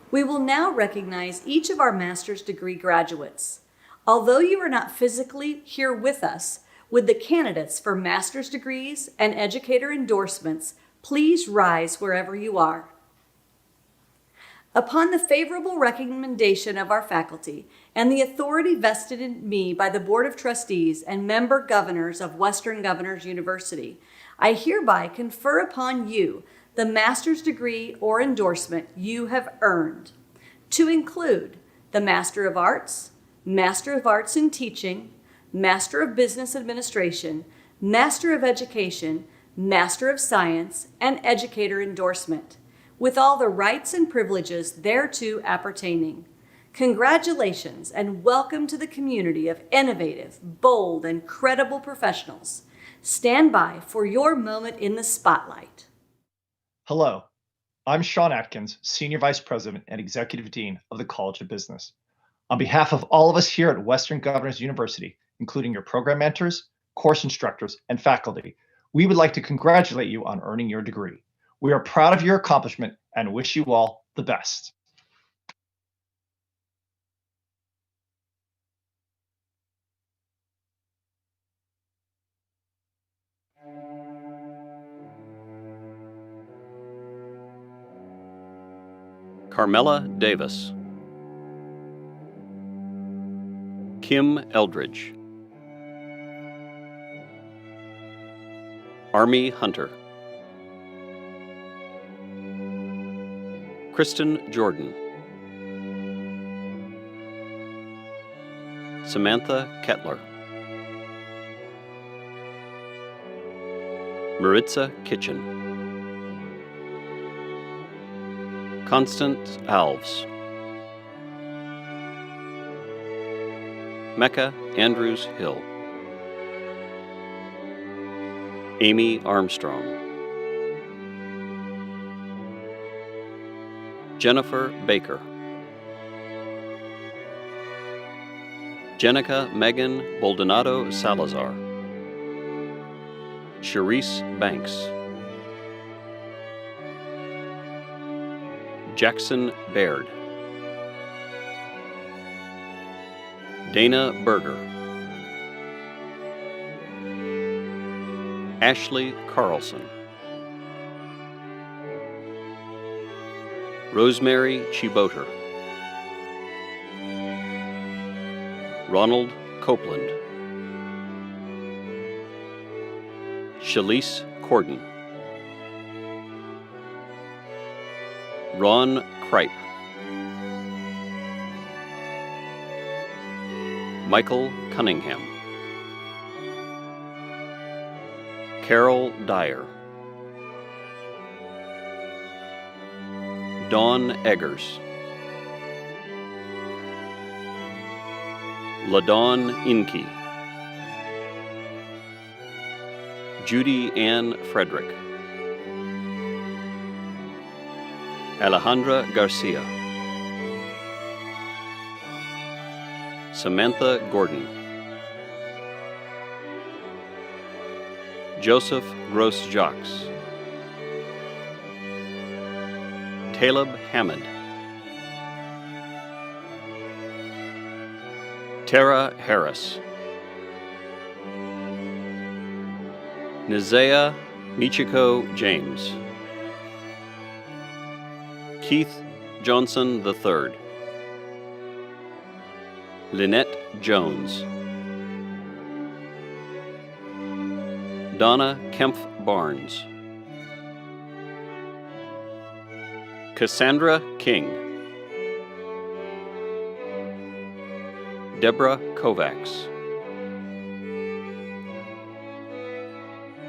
We will now recognize each of our master's degree graduates. Although you are not physically here with us, would the candidates for master's degrees and educator endorsements please rise wherever you are. Upon the favorable recommendation of our faculty and the authority vested in me by the Board of Trustees and member governors of Western Governors University, I hereby confer upon you the master's degree or endorsement you have earned, to include the Master of Arts in Teaching, Master of Business Administration, Master of Education, Master of Science, and Educator endorsement, with all the rights and privileges thereto appertaining. Congratulations and welcome to the community of innovative, bold, and credible professionals. Stand by for your moment in the spotlight. Hello, I'm Sean Atkins, Senior Vice President and Executive Dean of the College of Business. On behalf of all of us here at Western Governors University, including your program mentors, course instructors, and faculty, we would like to congratulate you on earning your degree. We are proud of your accomplishment and wish you all the best. Carmela Davis, Kim Eldridge, Army Hunter, Kristen Jordan, Samantha Kettler, Maritza Kitchen, Constance Alves, Mecca Andrews Hill, Amy Armstrong, Jennifer Baker, Jenica Megan Baldonado Salazar, Charisse Banks, Jackson Baird, Dana Berger, Ashley Carlson, Rosemary Chiboter, Ronald Copeland, Shalise Corden, Ron Kripe, Michael Cunningham, Carol Dyer, Dawn Eggers, LaDawn Inke, Judy Ann Frederick, Alejandra Garcia, Samantha Gordon, Joseph Gross-Jacques, Taleb Hamid, Tara Harris, Nizaya Michiko James, Keith Johnson III, Lynette Jones, Donna Kempf Barnes, Cassandra King, Deborah Kovacs,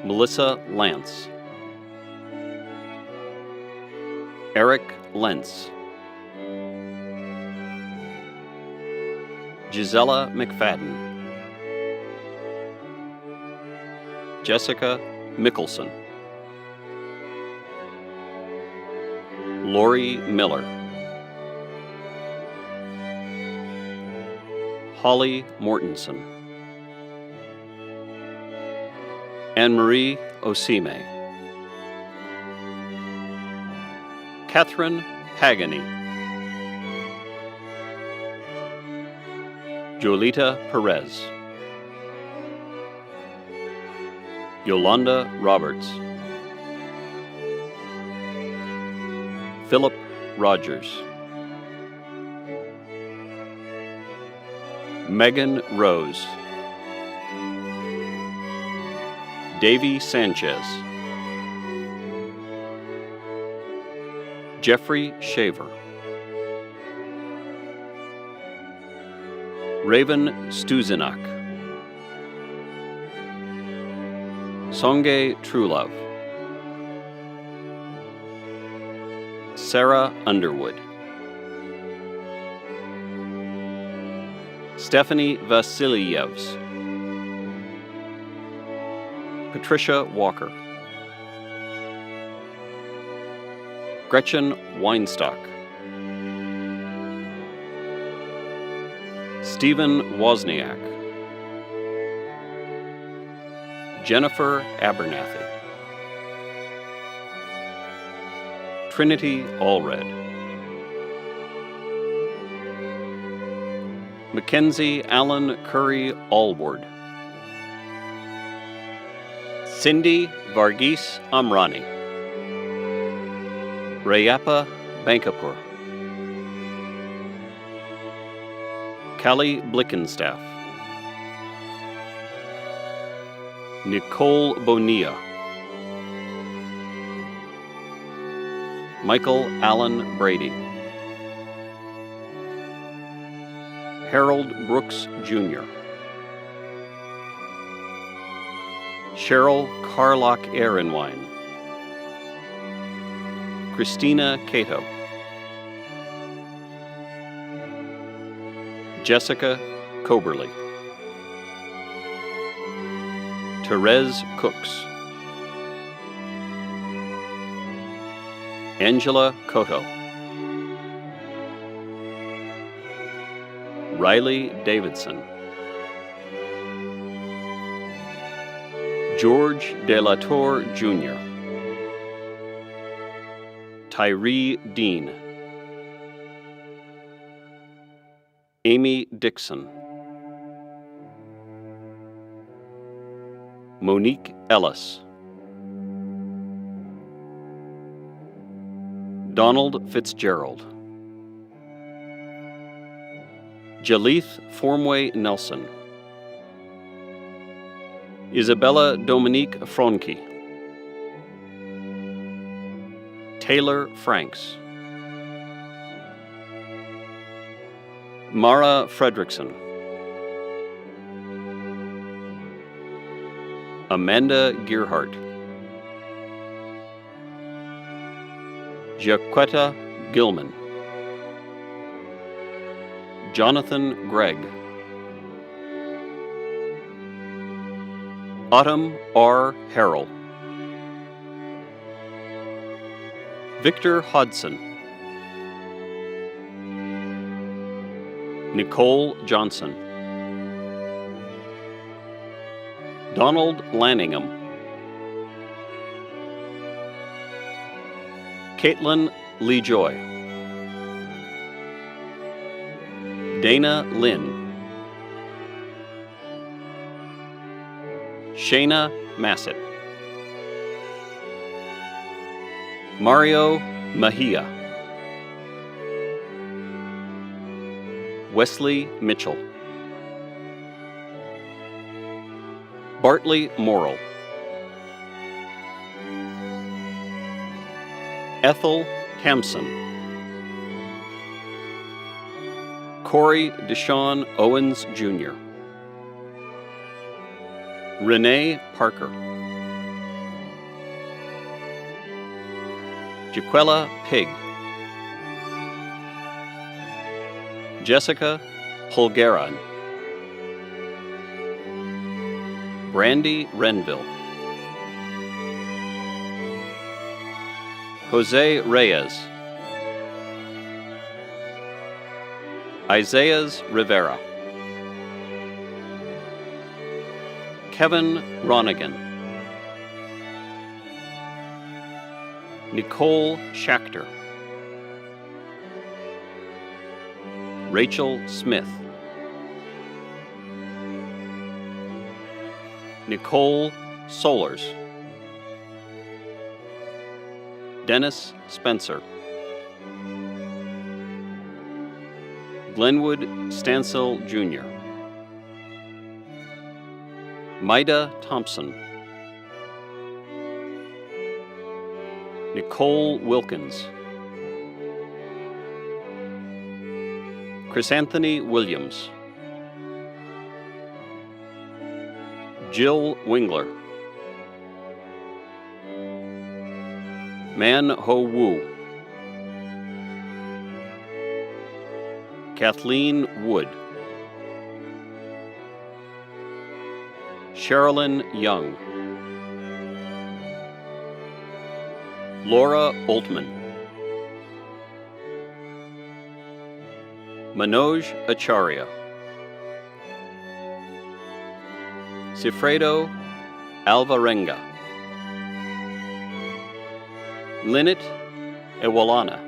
Melissa Lance, Eric Lentz, Gisela McFadden, Jessica Mickelson, Lori Miller, Holly Mortensen, Anne-Marie Osime, Catherine Pagani, Jolita Perez, Yolanda Roberts, Philip Rogers, Megan Rose, Davy Sanchez, Jeffrey Shaver, Raven Stuzinak, Songe Truelove, Sarah Underwood, Stephanie Vasilyevs, Patricia Walker, Gretchen Weinstock, Stephen Wozniak, Jennifer Abernathy, Trinity Allred, Mackenzie Allen Curry Allward, Cindy Varghese Amrani, Rayappa Bankapur, Callie Blickenstaff, Nicole Bonilla, Michael Allen Brady, Harold Brooks Jr., Cheryl Carlock Ehrenwein, Christina Cato, Jessica Coberly, Therese Cooks, Angela Cotto, Riley Davidson, George De La Torre Jr., Tyree Dean, Amy Dixon, Monique Ellis, Donald Fitzgerald, Jalith Formway Nelson, Isabella Dominique Fronke, Taylor Franks, Mara Fredrickson, Amanda Gearhart, Jaquetta Gilman, Jonathan Gregg, Autumn R. Harrell, Victor Hodson, Nicole Johnson, Donald Lanningham, Caitlin Lee Joy, Dana Lynn, Shayna Massett, Mario Mahia, Wesley Mitchell, Bartley Morrill, Ethel Tamson, Corey Deshawn Owens Jr., Renee Parker, Jaquella Pig, Jessica Pulgaran, Brandy Renville, Jose Reyes, Isaias Rivera, Kevin Ronigan, Nicole Schachter, Rachel Smith, Nicole Solers, Dennis Spencer, Glenwood Stansel Jr., Maida Thompson, Nicole Wilkins, Chrysanthony Williams, Jill Wingler, Man Ho Woo, Kathleen Wood, Sherilyn Young, Laura Oltman, Manoj Acharya, Sifredo Alvarenga, Lynette Ewalana,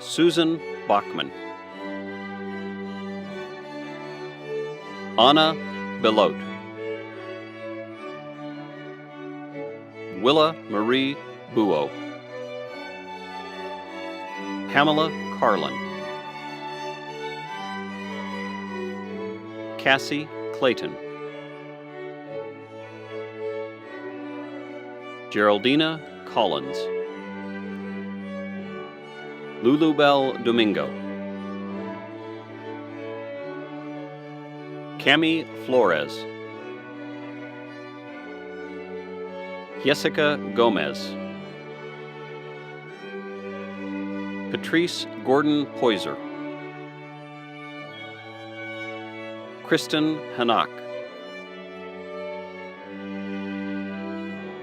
Susan Bachman, Anna Belot, Willa Marie Buo, Pamela Carlin, Cassie Clayton, Geraldina Collins, Lulubel Domingo, Cami Flores, Jessica Gomez, Patrice Gordon Poyser, Kristen Hanak,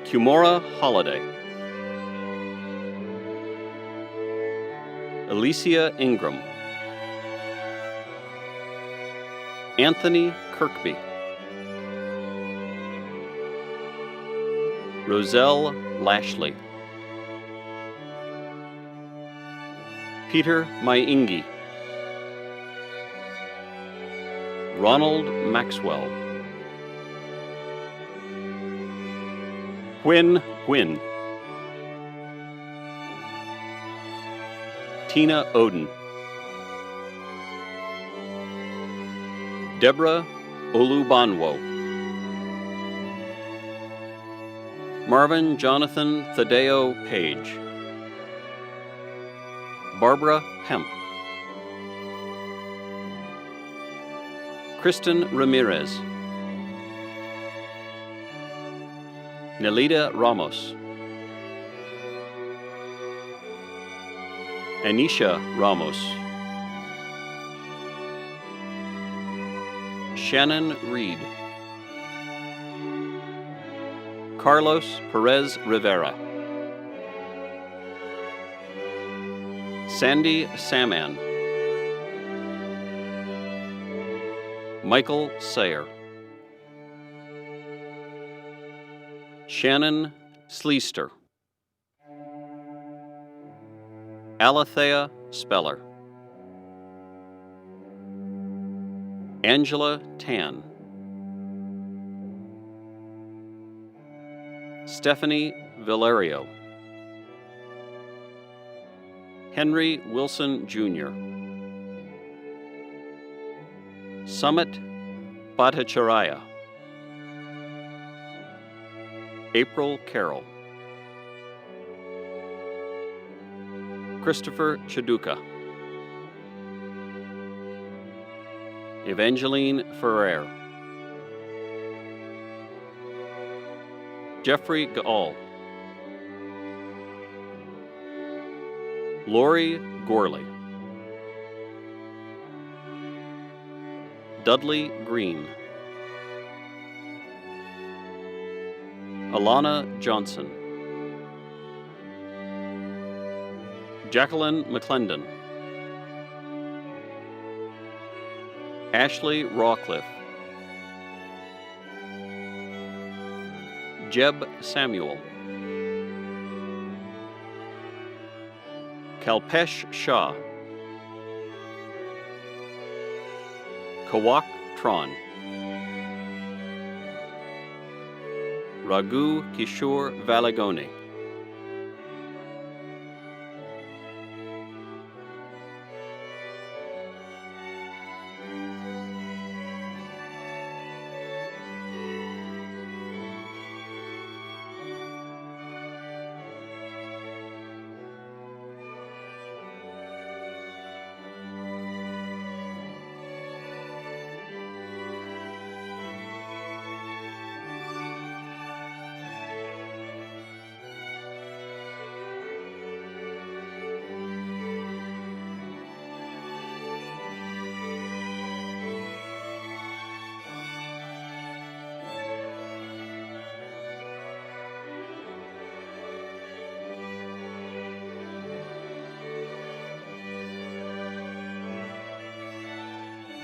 Kumora Holiday, Alicia Ingram, Anthony Kirkby, Roselle Lashley, Peter Maingi, Ronald Maxwell, Huynh Huynh, Tina Oden, Deborah Olubanwo, Marvin Jonathan Thadeo Page, Barbara Hemp, Kristen Ramirez, Nelida Ramos, Anisha Ramos, Shannon Reed, Carlos Perez Rivera, Sandy Saman, Michael Sayer, Shannon Sleester, Alethea Speller, Angela Tan, Stephanie Valerio, Henry Wilson Jr., Summit Bhattacharya, April Carroll, Christopher Chaduka, Evangeline Ferrer, Jeffrey Gaul, Lori Gorley, Dudley Green, Alana Johnson, Jacqueline McClendon, Ashley Rawcliffe, Jeb Samuel, Kalpesh Shah, Kawak Tron, Raghu Kishore Valagone,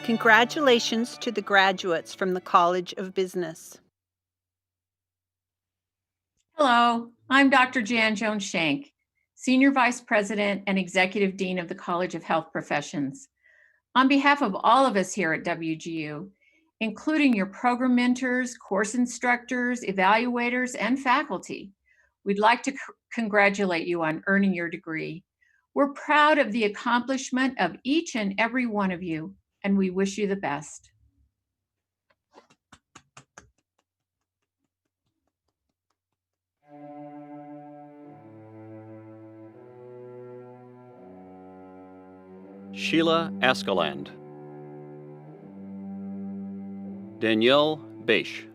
Congratulations to the graduates from the College of Business. Hello, I'm Dr. Jan Jones-Shank, Senior Vice President and Executive Dean of the College of Health Professions. On behalf of all of us here at WGU, including your program mentors, course instructors, evaluators, and faculty, we'd like to congratulate you on earning your degree. We're proud of the accomplishment of each and every one of you, and we wish you the best. Sheila Askaland, Danielle Beisch,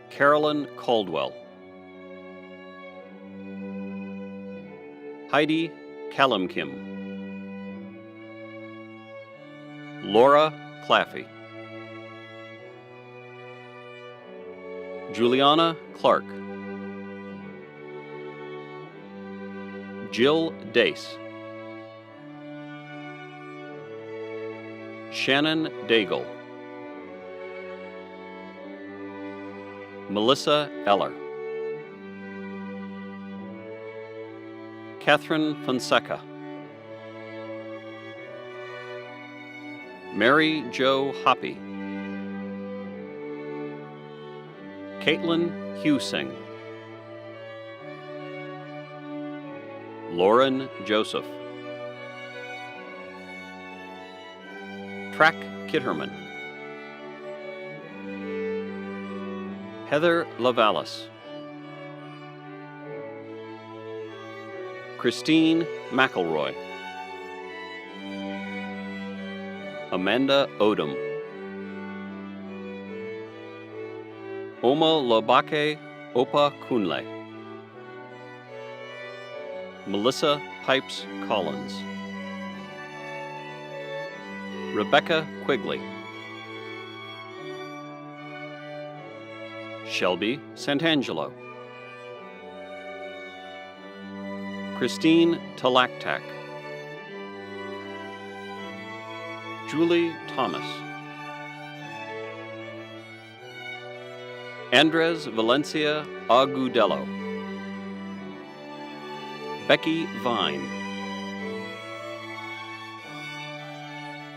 Carolyn Caldwell, Heidi Callum-Kim, Laura Claffey, Juliana Clark, Jill Dace, Shannon Daigle, Melissa Eller, Catherine Fonseca, Mary Jo Hoppy, Caitlin Husing, Lauren Joseph, Track Kitterman, Heather Lavalis, Christine McElroy, Amanda Odom, Oma Lobake Opa Kunle. Melissa Pipes Collins. Rebecca Quigley. Shelby Santangelo. Christine Talaktak. Julie Thomas. Andres Valencia Agudelo. Becky Vine.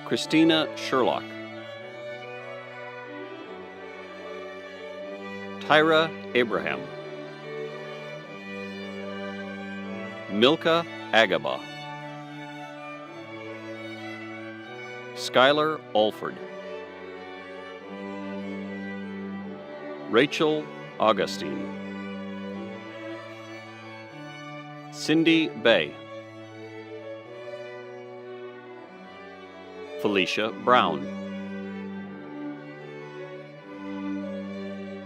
Christina Sherlock. Tyra Abraham. Milka Agaba. Skylar Alford. Rachel Augustine. Cindy Bay. Felicia Brown.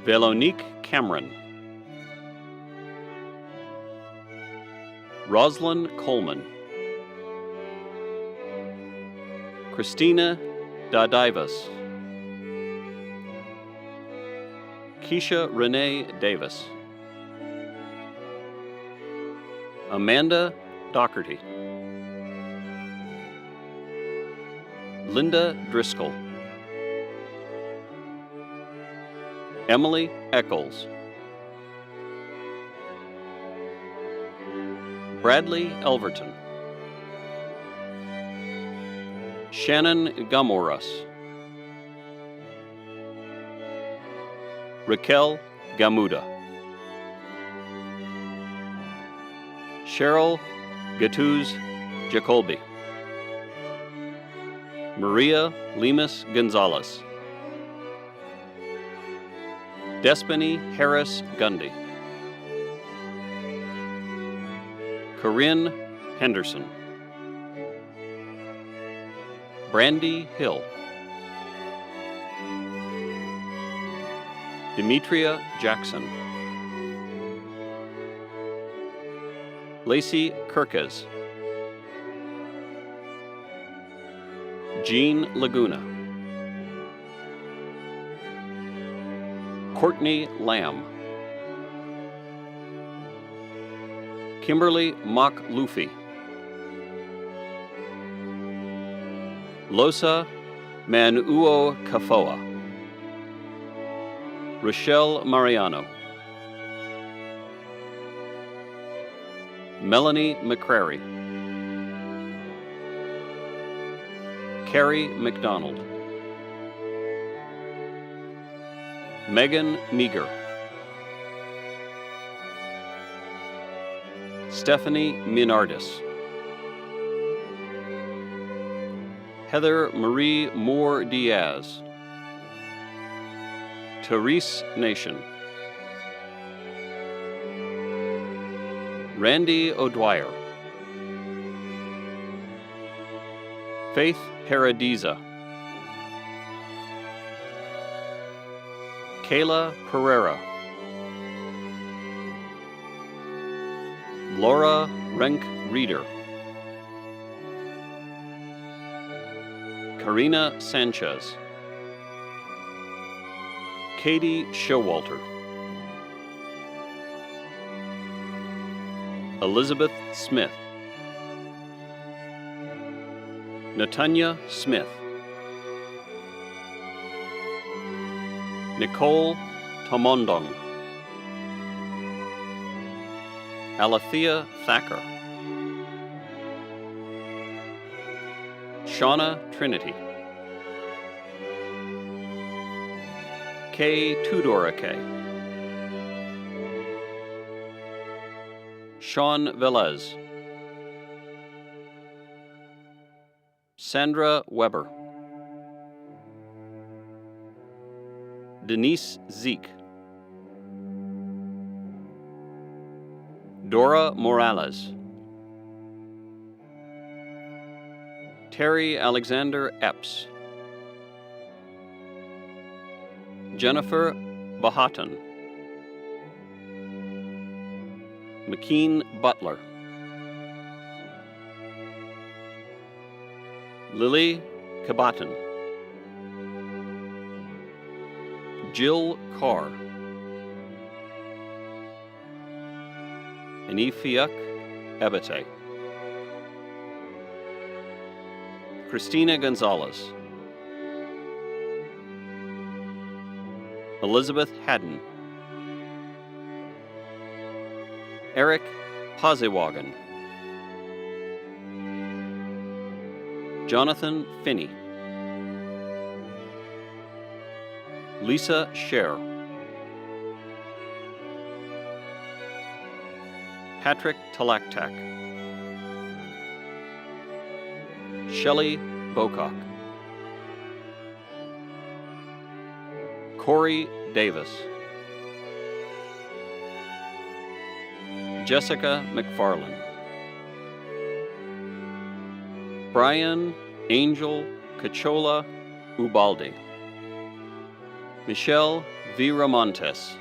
Velonique Cameron. Roslyn Coleman. Christina Dadivas. Keisha Renee Davis. Amanda Doherty. Linda Driscoll. Emily Eccles. Bradley Elverton. Shannon Gamoras. Raquel Gamuda. Cheryl Gatuz Jacolby. Maria Lemus Gonzalez. Despiny Harris Gundy. Corinne Henderson. Brandy Hill. Demetria Jackson. Lacey Kirkes. Jean Laguna. Courtney Lamb. Kimberly Mock Luffy. Losa Manuo Kafoa. Rochelle Mariano. Melanie McCrary. Carrie McDonald. Megan Meager. Stephanie Minardis. Heather Marie Moore Diaz. Therese Nation. Randy O'Dwyer. Faith Paradiza. Kayla Pereira. Laura Renk Reeder. Karina Sanchez. Katie Showalter. Elizabeth Smith. Natanya Smith. Nicole Tomondong. Alethea Thacker. Shauna Trinity. Kay Tudorake. Sean Velez. Sandra Weber. Denise Zeke. Dora Morales. Terry Alexander Epps. Jennifer Bahatan, McKean Butler, Lily Kabatan, Jill Carr, Anifiak Ebate, Christina Gonzalez, Elizabeth Haddon, Eric Pazewagen, Jonathan Finney, Lisa Scher, Patrick Talaktak, Shelley Bocock, Corey Davis, Jessica McFarland, Brian Angel Cachola Ubaldi, Michelle Viramontes,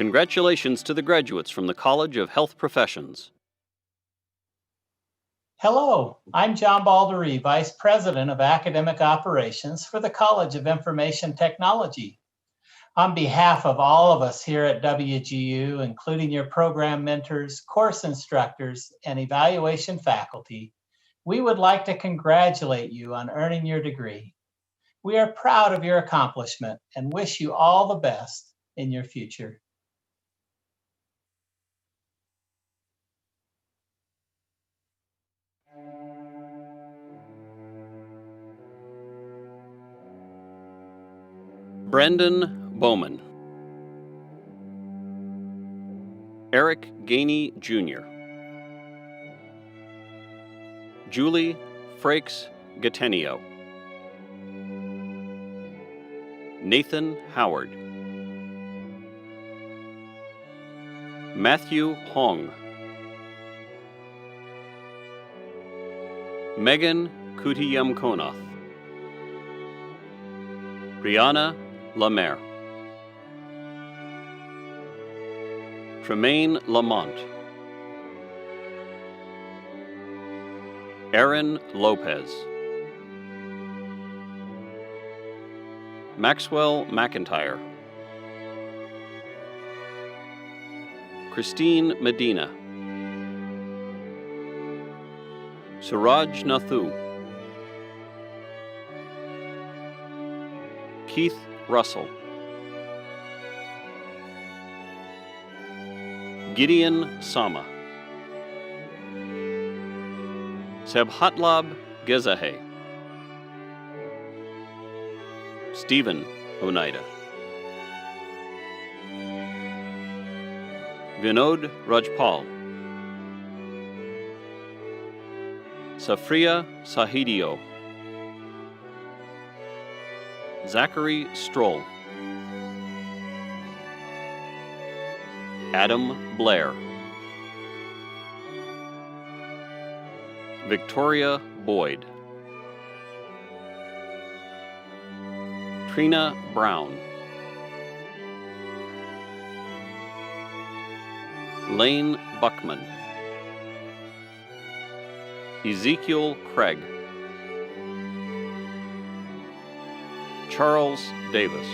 Congratulations to the graduates from the College of Health Professions. Hello, I'm John Baldery, Vice President of Academic Operations for the College of Information Technology. On behalf of all of us here at WGU, including your program mentors, course instructors, and evaluation faculty, we would like to congratulate you on earning your degree. We are proud of your accomplishment and wish you all the best in your future. Brendan Bowman, Eric Gainey Jr., Julie Frakes Gatenio, Nathan Howard, Matthew Hong, Megan Kutiyamkonoth, Brianna Lemaire, Tremaine Lamont, Aaron Lopez, Maxwell McIntyre, Christine Medina, Suraj Nathu, Keith Russell, Gideon Sama, Sebhatlab Gezahe, Stephen Oneida, Vinod Rajpal, Safriya Sahidio, Zachary Stroll, Adam Blair, Victoria Boyd, Trina Brown, Lane Buckman, Ezekiel Craig, Charles Davis,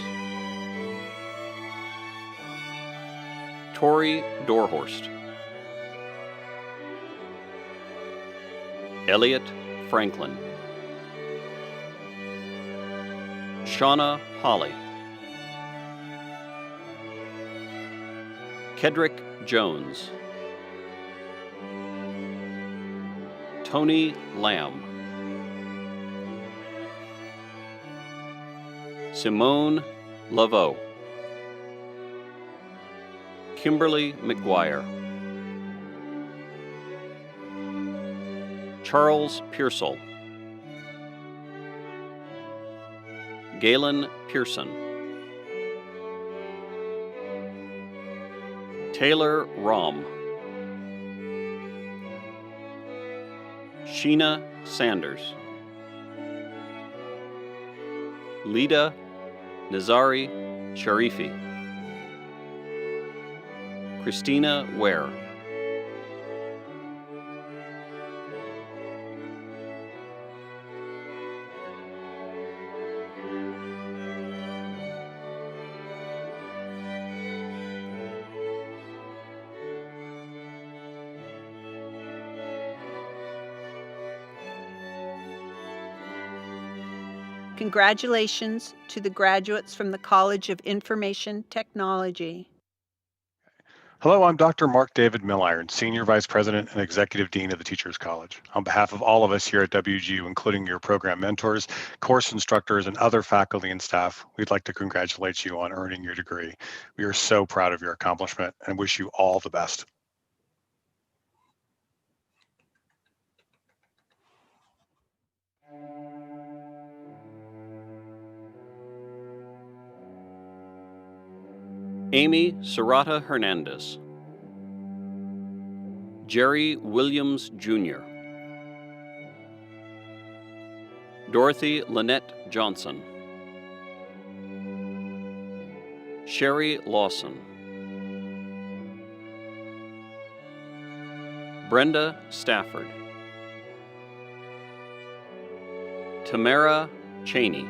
Tori Dorhorst, Elliot Franklin, Shauna Holly, Kedrick Jones, Tony Lamb, Simone Laveau, Kimberly McGuire, Charles Pearsall, Galen Pearson, Taylor Rom, Sheena Sanders, Lida Nazari Sharifi, Christina Ware, Congratulations to the graduates from the College of Information Technology. Hello, I'm Dr. Mark David Milliron, Senior Vice President and Executive Dean of the Teachers College. On behalf of all of us here at WGU, including your program mentors, course instructors, and other faculty and staff, we'd like to congratulate you on earning your degree. We are so proud of your accomplishment and wish you all the best. Amy Serrata Hernandez, Jerry Williams Jr., Dorothy Lynette Johnson, Sherry Lawson, Brenda Stafford, Tamara Cheney,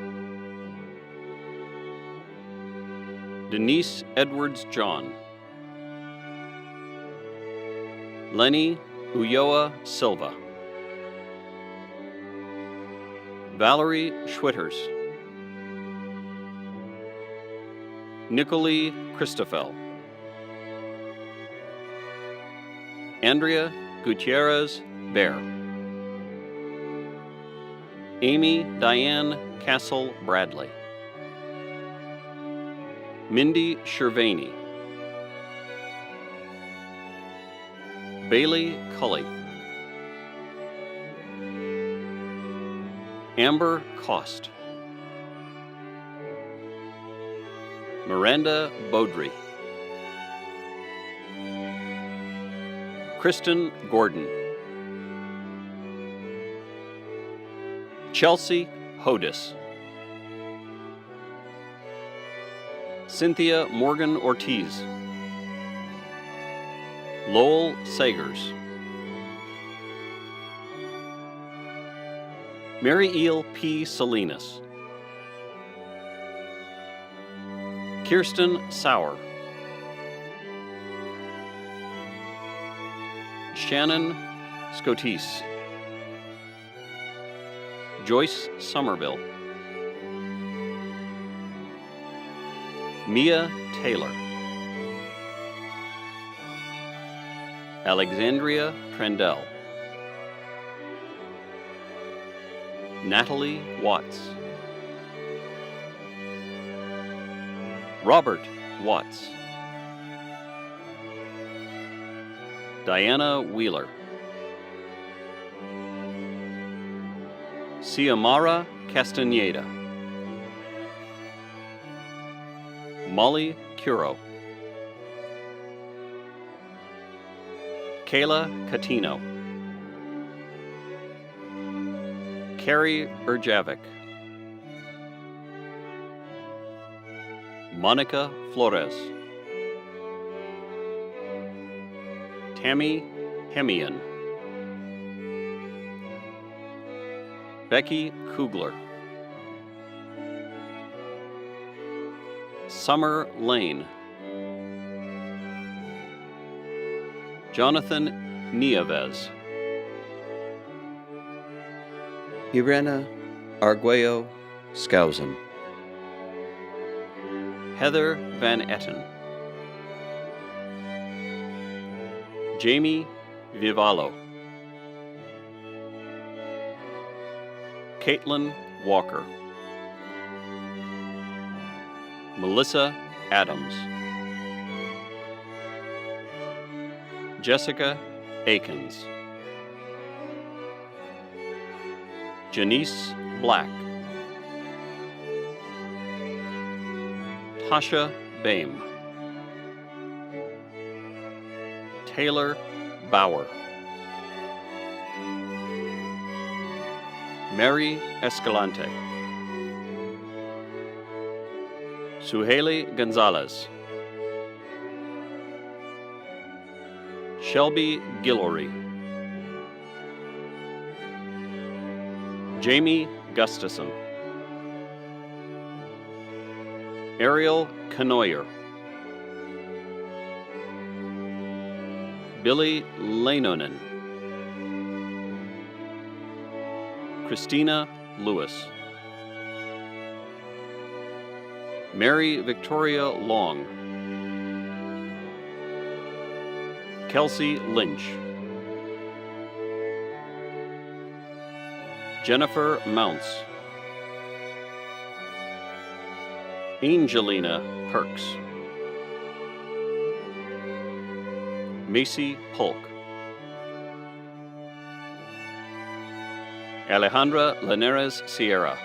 Denise Edwards John, Lenny Ulloa Silva, Valerie Schwitters, Nicole Christoffel, Andrea Gutierrez Bear, Amy Diane Castle Bradley, Mindy Shervaney, Bailey Cully, Amber Cost, Miranda Beaudry, Kristen Gordon, Chelsea Hodis, Cynthia Morgan Ortiz, Lowell Sagers, Mary Eel P. Salinas, Kirsten Sauer, Shannon Scotis, Joyce Somerville, Mia Taylor, Alexandria Trendell, Natalie Watts, Robert Watts, Diana Wheeler, Xiomara Castaneda, Molly Curo, Kayla Catino, Carrie Urjavik, Monica Flores, Tammy Hemian, Becky Kugler, Summer Lane, Jonathan Nieves, Irena Arguello Skousen, Heather Van Etten, Jamie Vivallo, Caitlin Walker, Melissa Adams, Jessica Akins, Janice Black, Tasha Boehm, Taylor Bauer, Mary Escalante, Suhaili Gonzalez, Shelby Guillory, Jamie Gustafson, Ariel Canoyer, Billy Leinonen, Christina Lewis, Mary Victoria Long, Kelsey Lynch, Jennifer Mounts, Angelina Perks, Macy Polk, Alejandra Linares Sierra,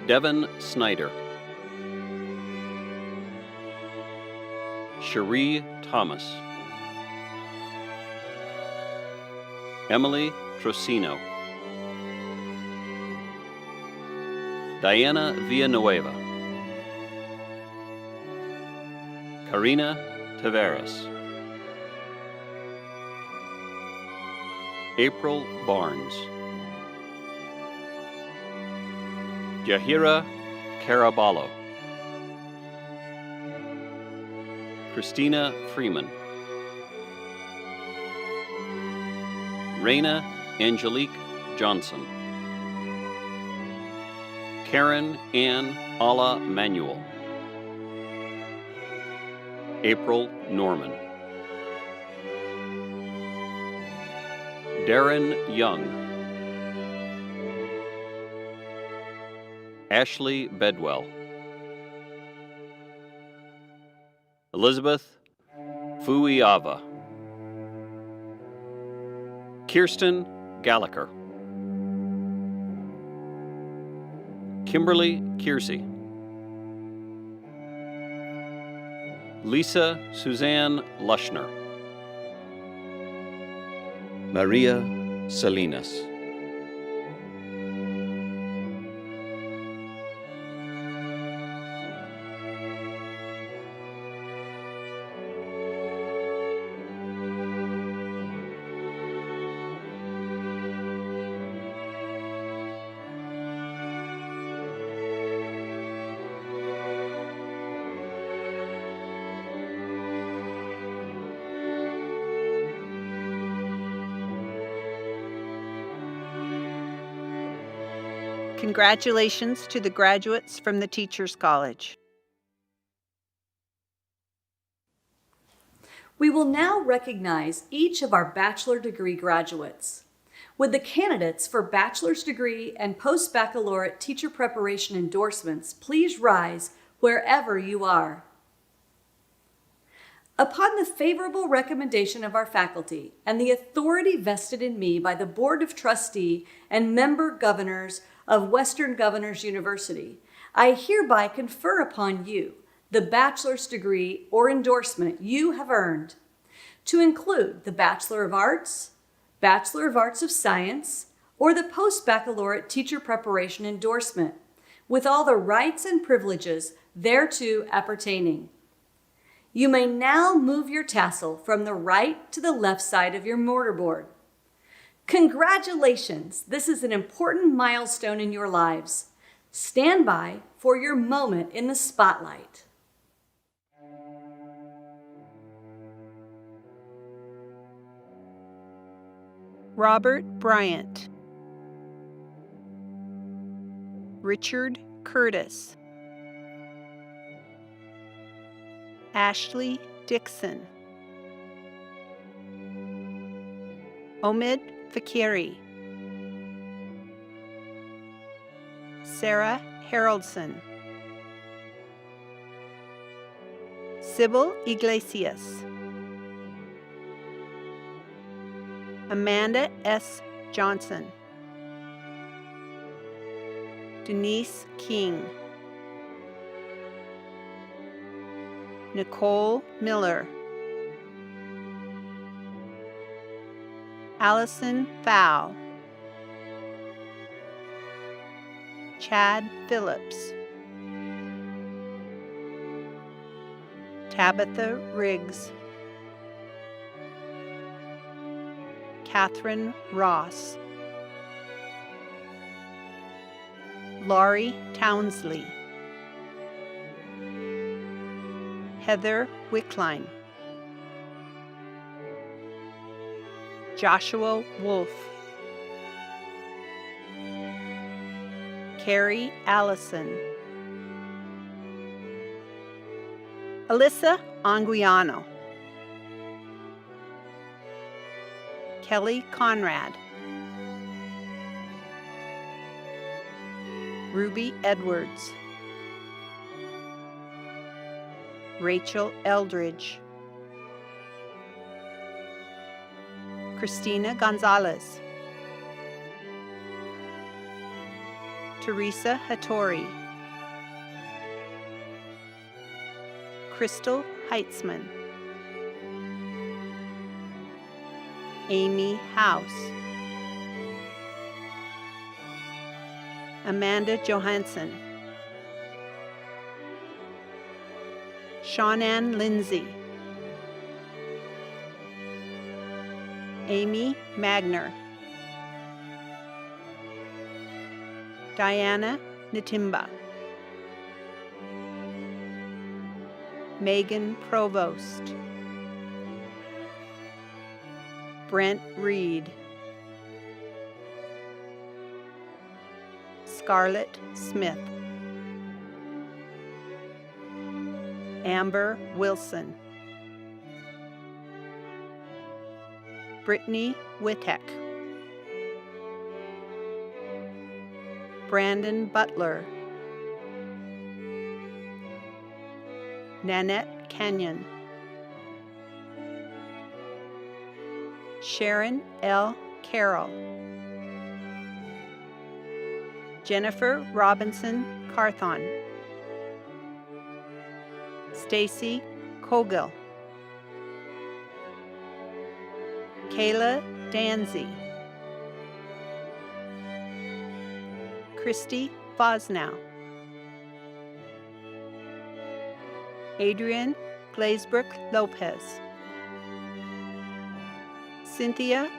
Devin Snyder, Cherie Thomas, Emily Trocino, Diana Villanueva, Karina Taveras, April Barnes, Jahira Caraballo, Christina Freeman, Raina Angelique Johnson, Karen Ann Alla Manuel, April Norman, Darren Young, Ashley Bedwell, Elizabeth Fuiava, Kirsten Gallagher, Kimberly Kiersey, Lisa Suzanne Lushner, Maria Salinas, Congratulations to the graduates from the Teachers College. We will now recognize each of our bachelor degree graduates. Would the candidates for bachelor's degree and post-baccalaureate teacher preparation endorsements please rise wherever you are? Upon the favorable recommendation of our faculty and the authority vested in me by the Board of Trustee and member governors of Western Governors University, I hereby confer upon you the bachelor's degree or endorsement you have earned, to include the Bachelor of Arts, Bachelor of Arts of Science, or the Post-Baccalaureate Teacher Preparation endorsement, with all the rights and privileges thereto appertaining. You may now move your tassel from the right to the left side of your mortarboard. Congratulations! This is an important milestone in your lives. Stand by for your moment in the spotlight. Robert Bryant, Richard Curtis, Ashley Dixon, Omid Fakiri, Sarah Haroldson, Sybil Iglesias, Amanda S. Johnson, Denise King, Nicole Miller, Allison Fowl, Chad Phillips, Tabitha Riggs, Catherine Ross, Laurie Townsley, Heather Wickline, Joshua Wolf, Carrie Allison, Alyssa Anguiano, Kelly Conrad, Ruby Edwards, Rachel Eldridge, Christina Gonzalez, Teresa Hattori, Crystal Heitzman, Amy House, Amanda Johansson, Shaunan Lindsay, Amy Magner, Diana Natimba, Megan Provost, Brent Reed, Scarlett Smith, Amber Wilson, Brittany Wittek, Brandon Butler, Nanette Kenyon, Sharon L. Carroll, Jennifer Robinson Carthon, Stacy Kogel, Kayla Danzy, Christy Fosnow, Adrian Glazebrook Lopez, Cynthia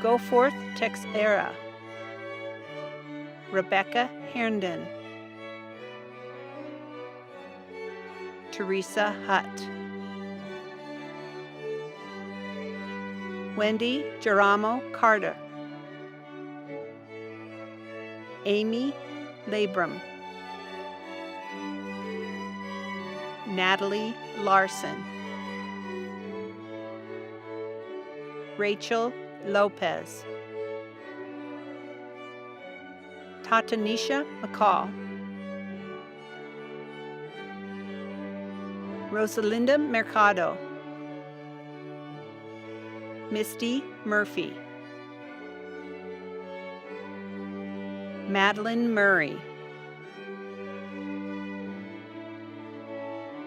Goforth Texera, Rebecca Herndon, Teresa Hutt, Wendy Geramo Carter, Amy Labrum, Natalie Larson, Rachel Lopez, Tatanisha McCall, Rosalinda Mercado, Misty Murphy, Madeline Murray,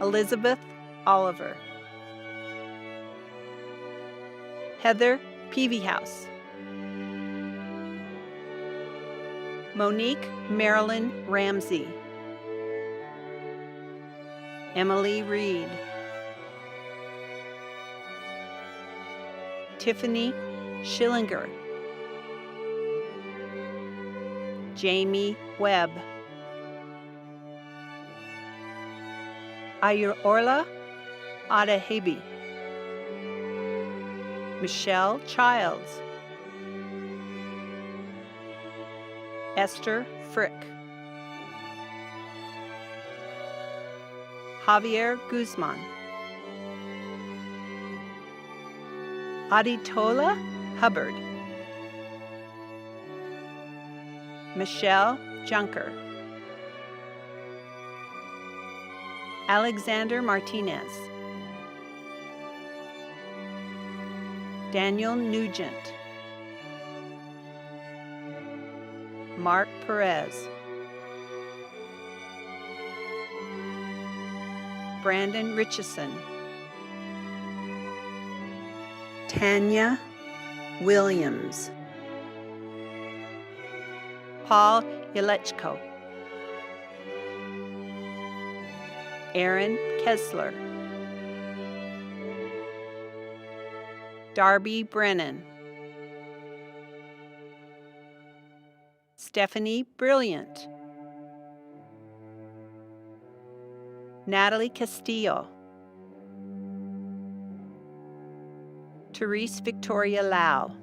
Elizabeth Oliver, Heather Peavyhouse, Monique Marilyn Ramsey, Emily Reed, Tiffany Schillinger, Jamie Webb, Ayurla Adahebi, Michelle Childs, Esther Frick, Javier Guzman, Aditola Hubbard, Michelle Junker, Alexander Martinez, Daniel Nugent, Mark Perez, Brandon Richardson, Tanya Williams, Paul Yelechko, Aaron Kessler, Darby Brennan, Stephanie Brilliant, Natalie Castillo, Therese Victoria Lau,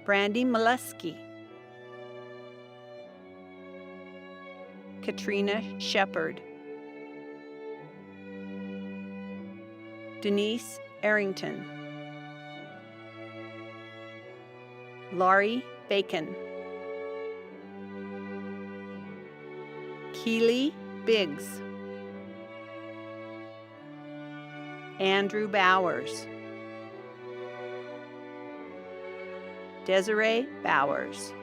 Brandy Molesky, Katrina Shepard, Denise Arrington, Laurie Bacon, Keely Biggs, Andrew Bowers, Desiree Bowers,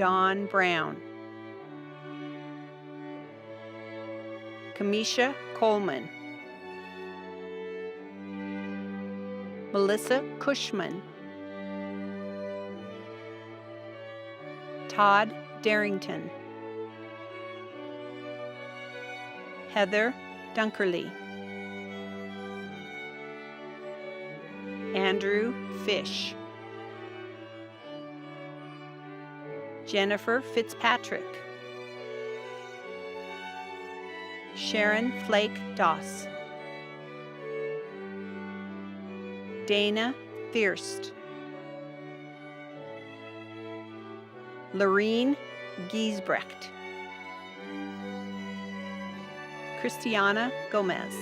Dawn Brown, Kamisha Coleman, Melissa Cushman, Todd Darrington, Heather Dunkerley, Andrew Fish, Jennifer Fitzpatrick, Sharon Flake Doss, Dana Thirst, Lorene Giesbrecht, Christiana Gomez,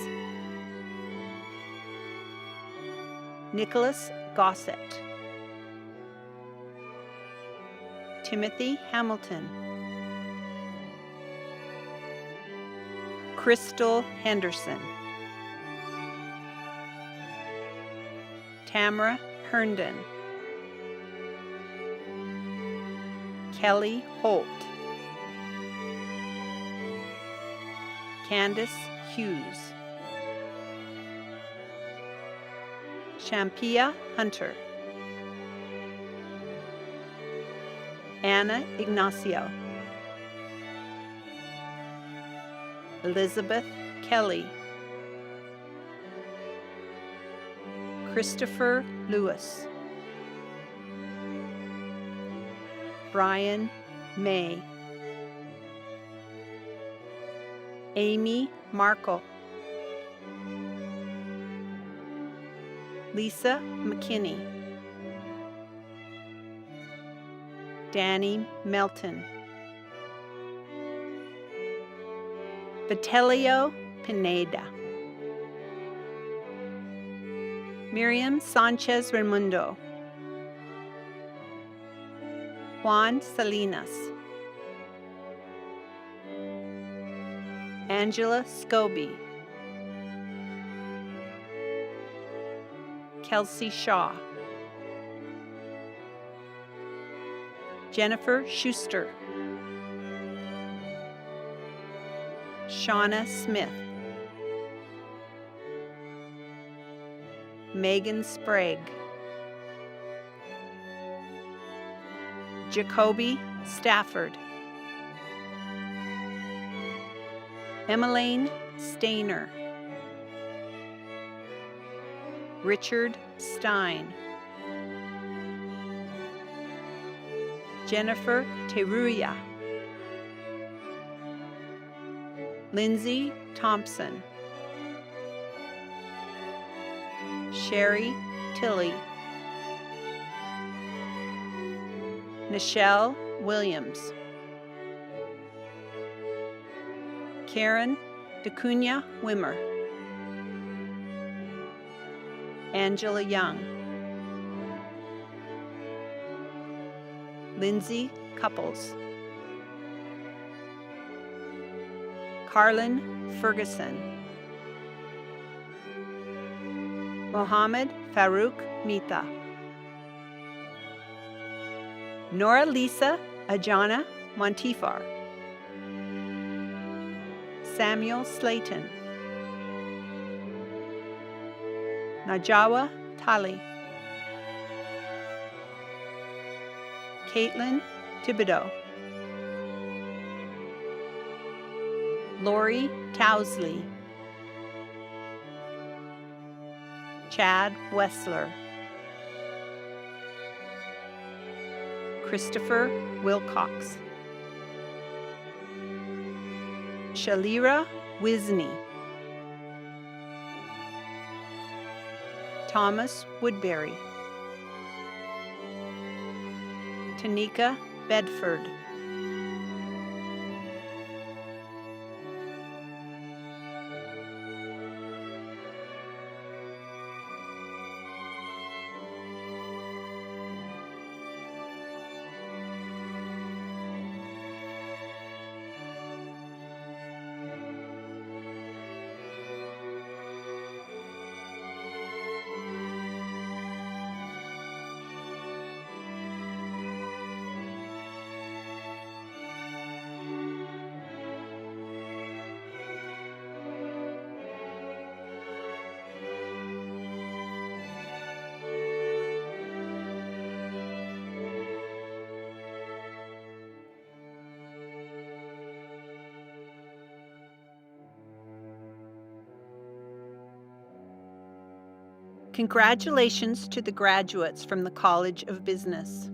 Nicholas Gossett, Timothy Hamilton, Crystal Henderson, Tamara Herndon, Kelly Holt, Candace Hughes, Shampia Hunter, Anna Ignacio, Elizabeth Kelly, Christopher Lewis, Brian May, Amy Markle, Lisa McKinney, Danny Melton, Vitelio Pineda, Miriam Sanchez Raimundo, Juan Salinas, Angela Scobie, Kelsey Shaw, Jennifer Schuster, Shauna Smith, Megan Sprague, Jacoby Stafford, Emmeline Stainer, Richard Stein, Jennifer Teruya, Lindsay Thompson, Sherry Tilley, Nichelle Williams, Karen DeCunha Wimmer, Angela Young, Lindsay Couples, Carlin Ferguson, Mohammed Farouk Mita, Nora Lisa Ajana Montifar, Samuel Slayton, Najawa Tali, Caitlin Thibodeau, Lori Towsley, Chad Wessler, Christopher Wilcox, Shalira Wisney, Thomas Woodbury, Tanika Bedford, Congratulations to the graduates from the College of Business.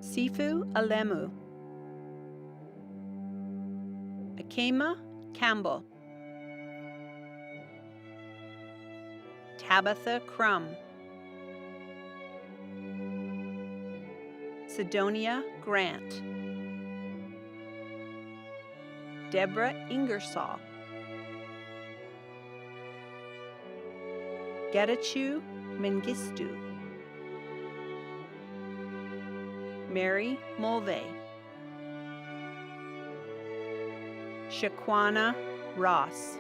Sifu Alemu, Akema Campbell, Tabitha Crum, Sidonia Grant, Deborah Ingersoll, Getachew Mengistu, Mary Mulvey, Shaquana Ross,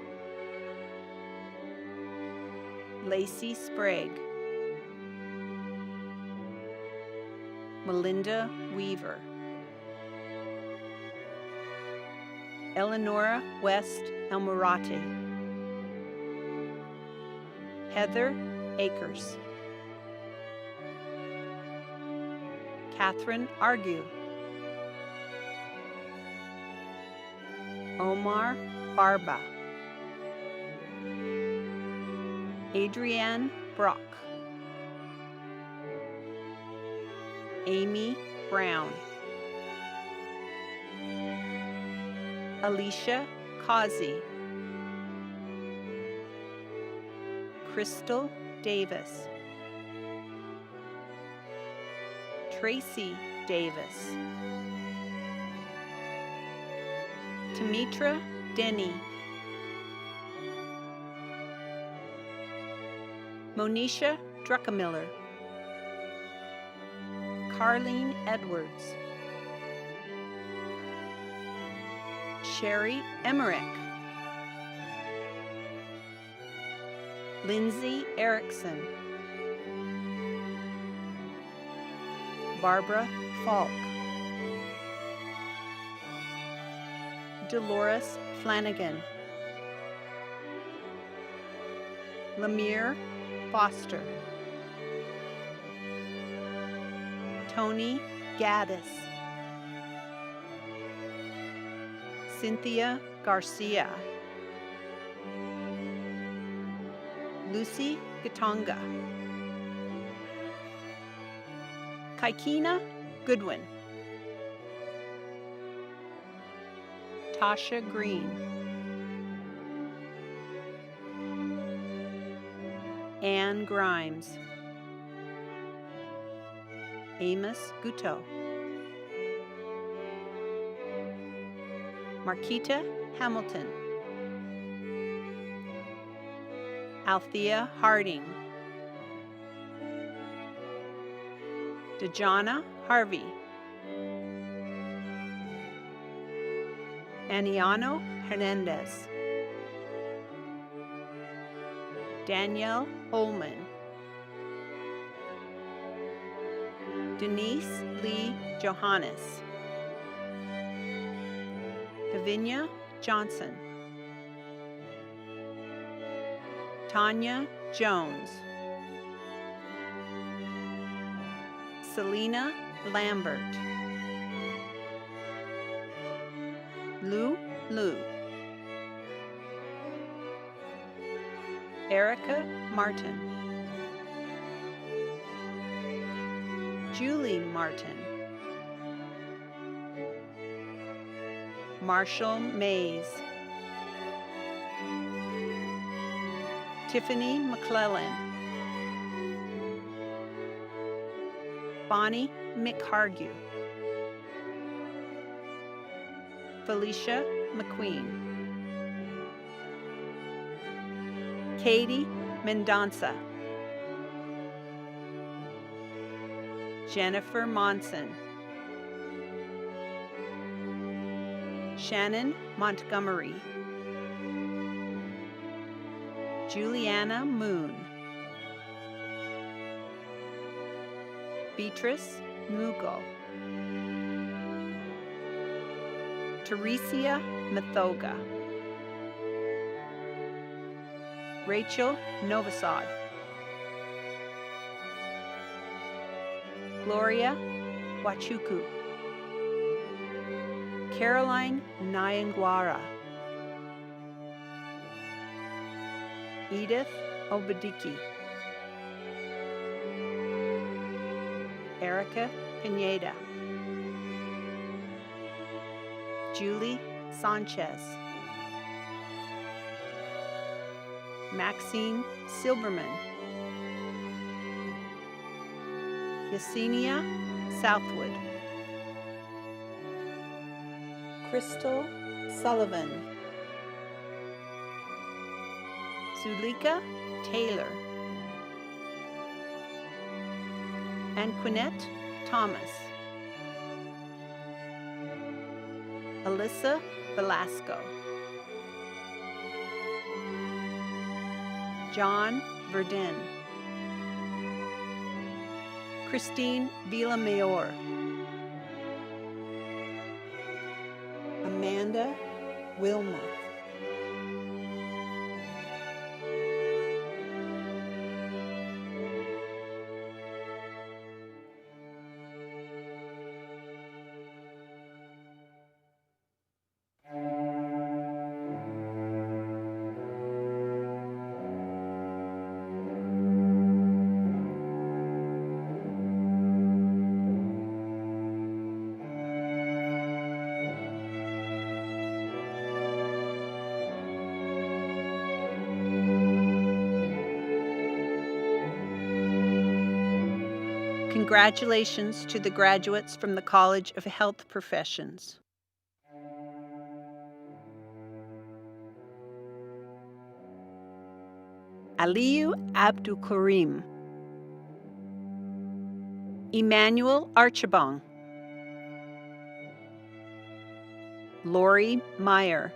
Lacey Sprague, Melinda Weaver, Eleonora West Elmorate, Heather Akers, Catherine Argue, Omar Barba, Adrienne Brock, Amy Brown, Alicia Causey, Crystal Davis, Tracy Davis, Tamitra Denny, Monisha Druckenmiller, Carlene Edwards, Sherry Emmerich, Lindsay Erickson, Barbara Falk, Dolores Flanagan, Lemire Foster, Tony Gaddis, Cynthia Garcia, Lucy Gatonga, Kaikina Goodwin, Tasha Green, Anne Grimes, Amos Guto, Marquita Hamilton, Althea Harding, Dejana Harvey, Aniano Hernandez, Danielle Holman, Denise Lee Johannes, Davinia Johnson, Tanya Jones, Selena Lambert, Lou Liu, Erica Martin, Julie Martin, Marshall Mays, Tiffany McClellan, Bonnie McHargue, Felicia McQueen, Katie Mendonça, Jennifer Monson, Shannon Montgomery, Juliana Moon, Beatrice Mugo, Teresia Mathoga, Rachel Novosad, Gloria Wachuku, Caroline Nyangwara, Edith Obadiki, Erica Pineda, Julie Sanchez, Maxine Silberman, Yesenia Southwood, Crystal Sullivan, Zulika Taylor, Anquinette Thomas, Alyssa Velasco, John Verdin, Christine Villamayor, Amanda Wilmoth, Congratulations to the graduates from the College of Health Professions. Aliyu Abdul Karim, Emmanuel Archibong, Lori Meyer,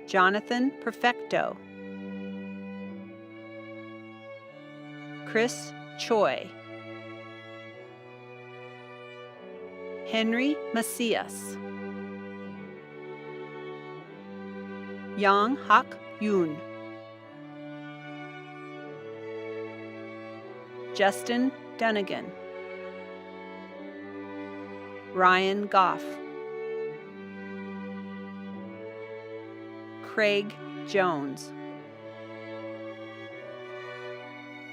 Jonathan Perfecto, Chris Choi, Henry Macias, Yang Hak Yoon, Justin Dunnigan, Ryan Goff, Craig Jones,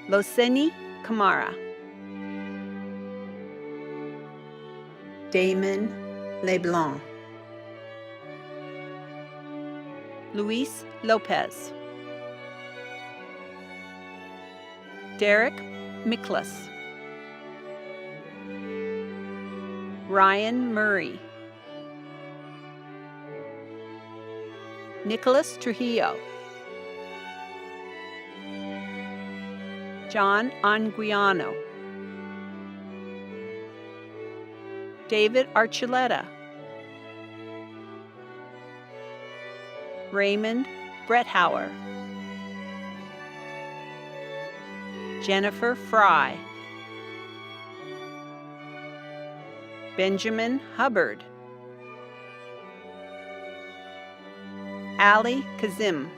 Loseni Kamara, Damon LeBlanc, Luis Lopez, Derek Miklas, Ryan Murray, Nicholas Trujillo, John Anguiano, David Archuleta, Raymond Bretthauer, Jennifer Fry, Benjamin Hubbard, Ali Kazim,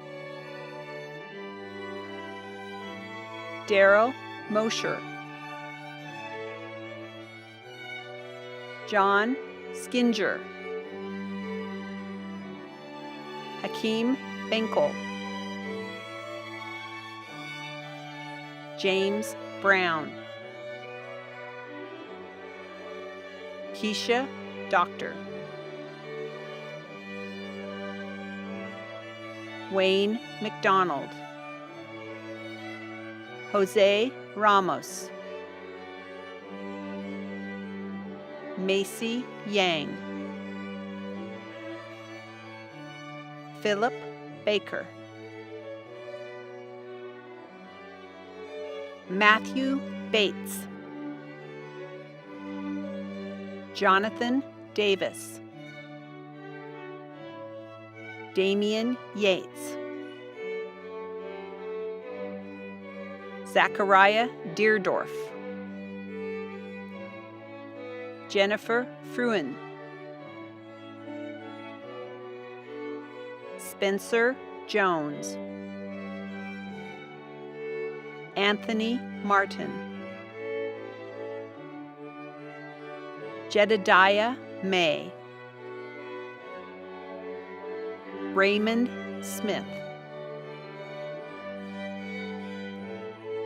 Daryl Mosher, John Skinger, Hakeem Benkel, James Brown, Keisha Doctor, Wayne McDonald, Jose Ramos, Macy Yang, Philip Baker, Matthew Bates, Jonathan Davis, Damian Yates, Zachariah Deerdorf, Jennifer Fruin, Spencer Jones, Anthony Martin, Jedediah May, Raymond Smith,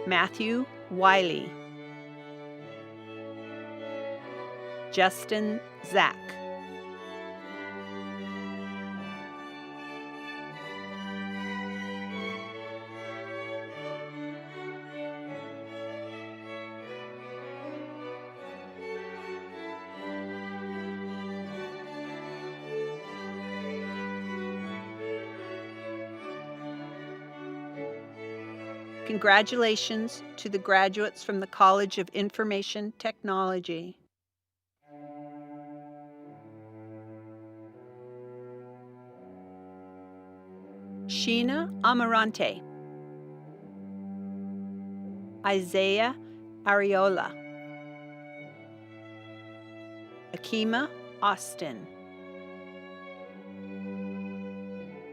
Matthew Wiley, Justin Zack, Congratulations to the graduates from the College of Information Technology. Sheena Amarante, Isaiah Ariola, Akima Austin,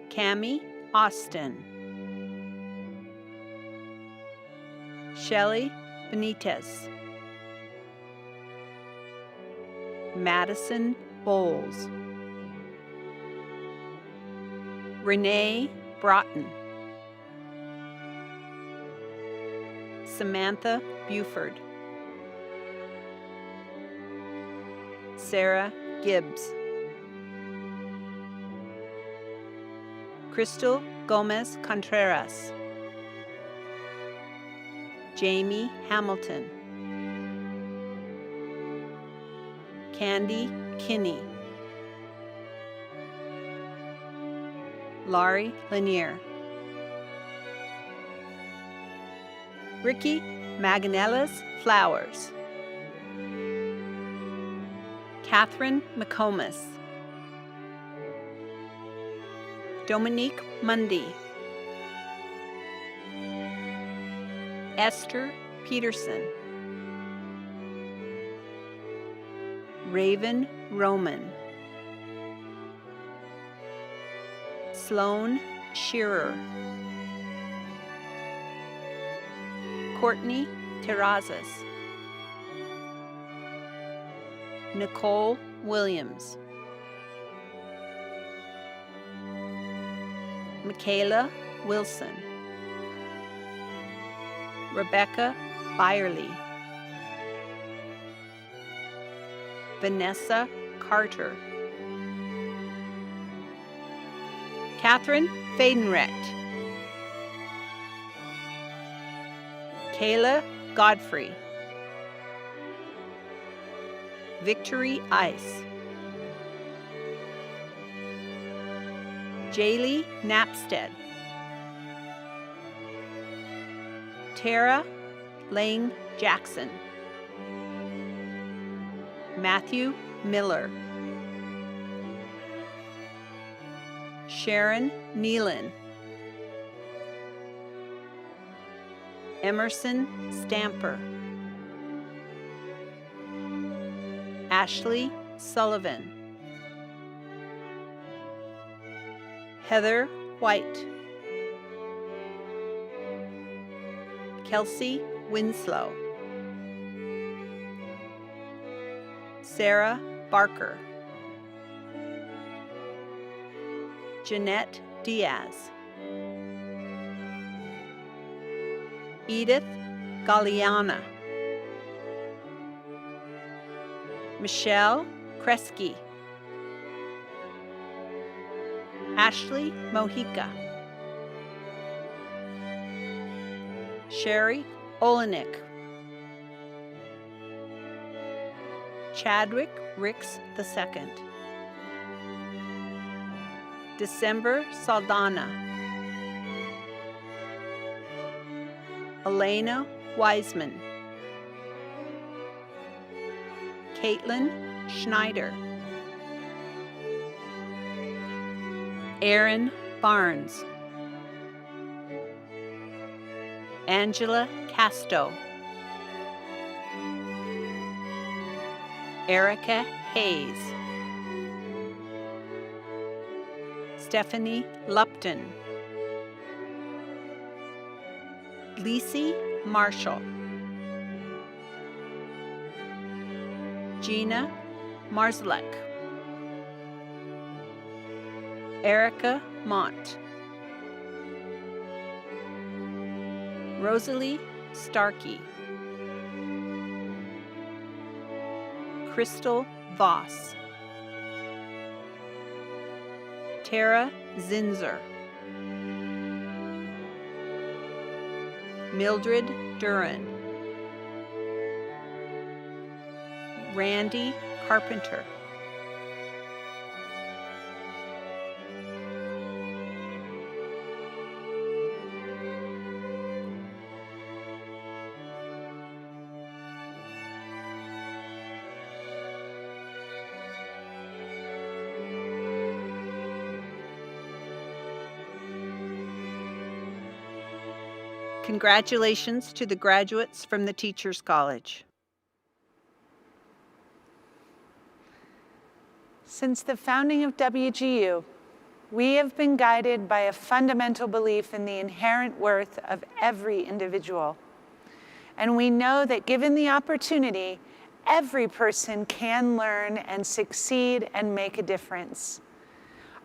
Cami Austin, Shelley Benitez, Madison Bowles, Renee Broughton, Samantha Buford, Sarah Gibbs, Crystal Gomez Contreras, Jamie Hamilton, Candy Kinney, Laurie Lanier, Ricky Maganellas Flowers, Catherine McComas, Dominique Mundy, Esther Peterson, Raven Roman, Sloan Shearer, Courtney Terrazas, Nicole Williams, Michaela Wilson, Rebecca Byerly, Vanessa Carter, Catherine Fadenrecht, Kayla Godfrey, Victory Ice, Jaylee Napstead, Tara Lane Jackson, Matthew Miller, Sharon Nealon, Emerson Stamper, Ashley Sullivan, Heather White, Kelsey Winslow, Sarah Barker, Jeanette Diaz, Edith Galliana, Michelle Kresge, Ashley Mojica, Sherry Olenek, Chadwick Ricks II, December Saldana, Elena Wiseman, Caitlin Schneider, Aaron Barnes, Angela Casto, Erica Hayes, Stephanie Lupton, Lacey Marshall, Gina Marzlek, Erica Mott, Rosalie Starkey, Crystal Voss, Tara Zinzer, Mildred Duran, Randy Carpenter, Congratulations to the graduates from the Teachers College. Since the founding of WGU, we have been guided by a fundamental belief in the inherent worth of every individual. And we know that given the opportunity, every person can learn and succeed and make a difference.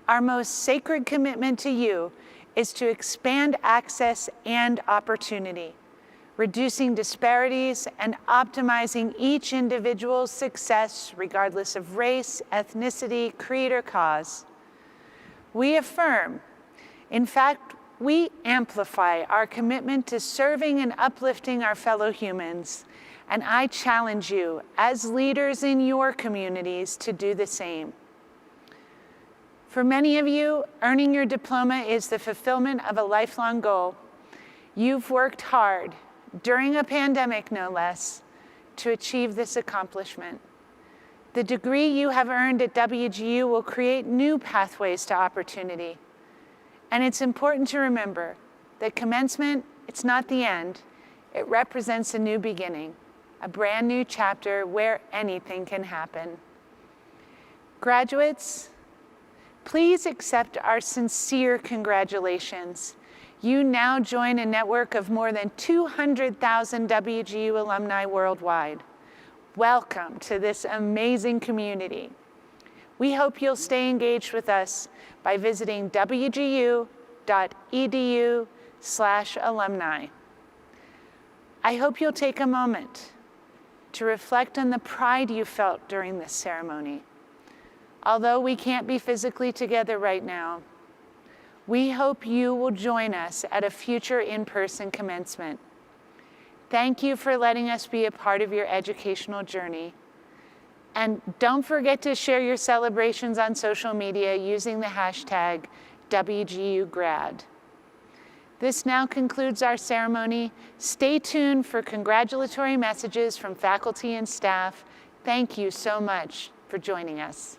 Our most sacred commitment to you is to expand access and opportunity, reducing disparities and optimizing each individual's success regardless of race, ethnicity, creed, or cause. We affirm, in fact, we amplify our commitment to serving and uplifting our fellow humans, and I challenge you as leaders in your communities to do the same. For many of you, earning your diploma is the fulfillment of a lifelong goal. You've worked hard, during a pandemic no less, to achieve this accomplishment. The degree you have earned at WGU will create new pathways to opportunity. And it's important to remember that commencement, it's not the end. It represents a new beginning, a brand new chapter where anything can happen. Graduates, please accept our sincere congratulations. You now join a network of more than 200,000 WGU alumni worldwide. Welcome to this amazing community. We hope you'll stay engaged with us by visiting wgu.edu/alumni. I hope you'll take a moment to reflect on the pride you felt during this ceremony. Although we can't be physically together right now, we hope you will join us at a future in-person commencement. Thank you for letting us be a part of your educational journey. And don't forget to share your celebrations on social media using the hashtag WGUGrad. This now concludes our ceremony. Stay tuned for congratulatory messages from faculty and staff. Thank you so much for joining us.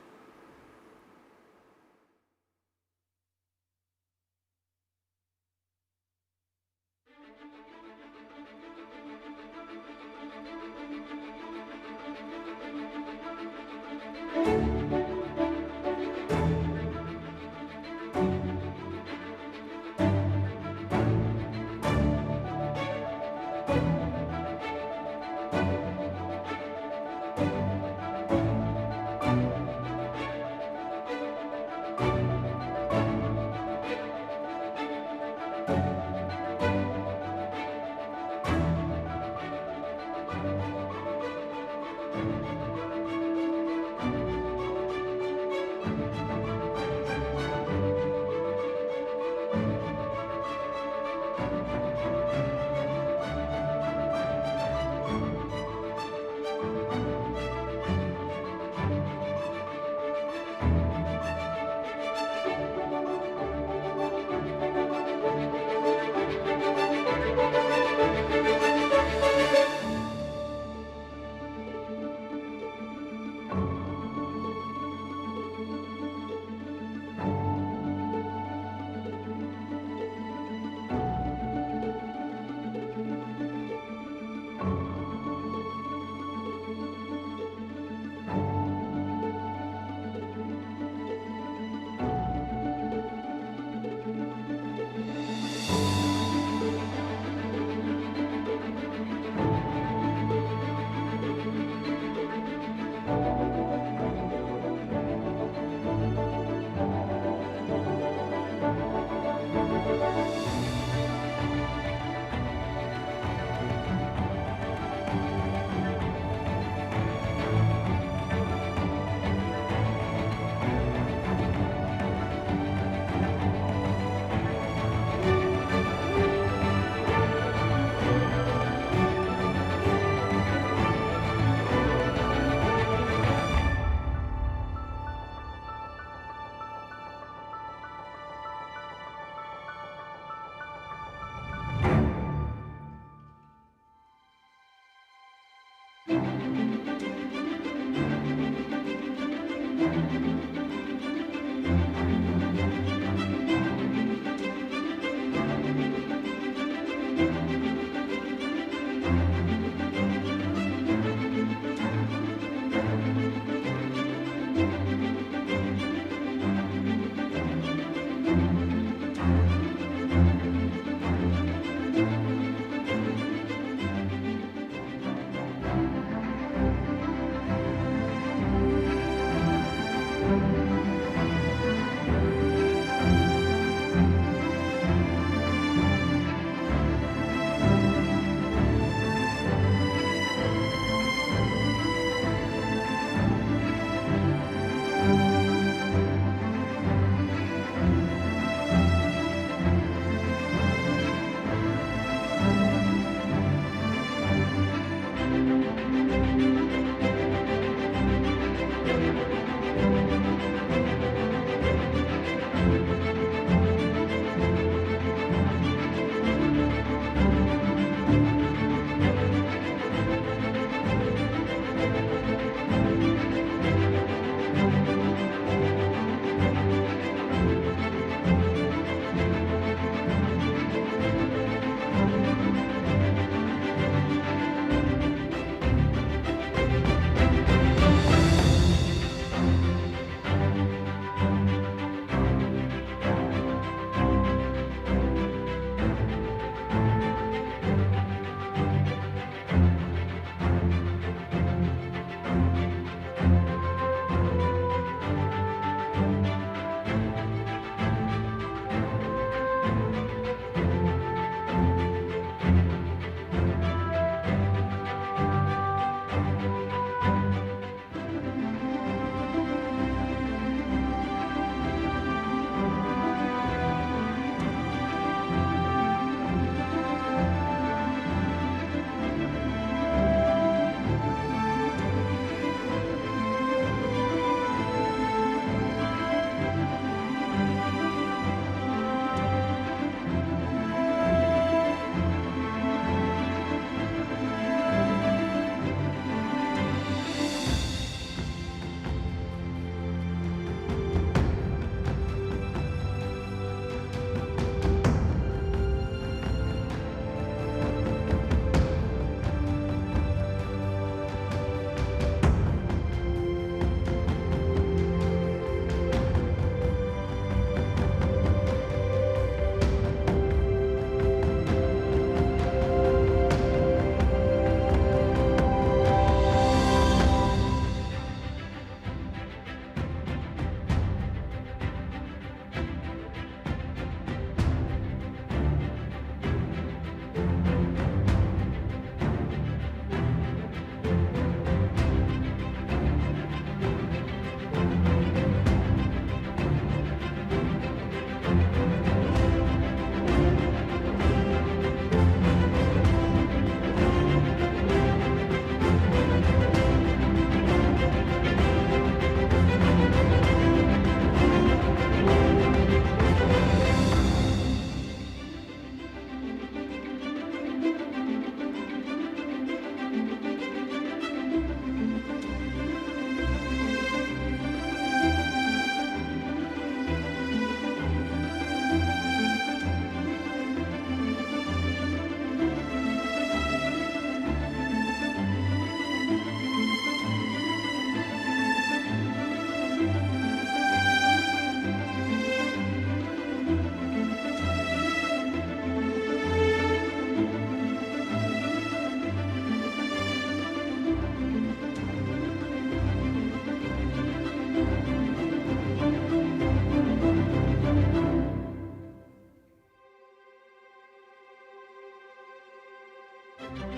you.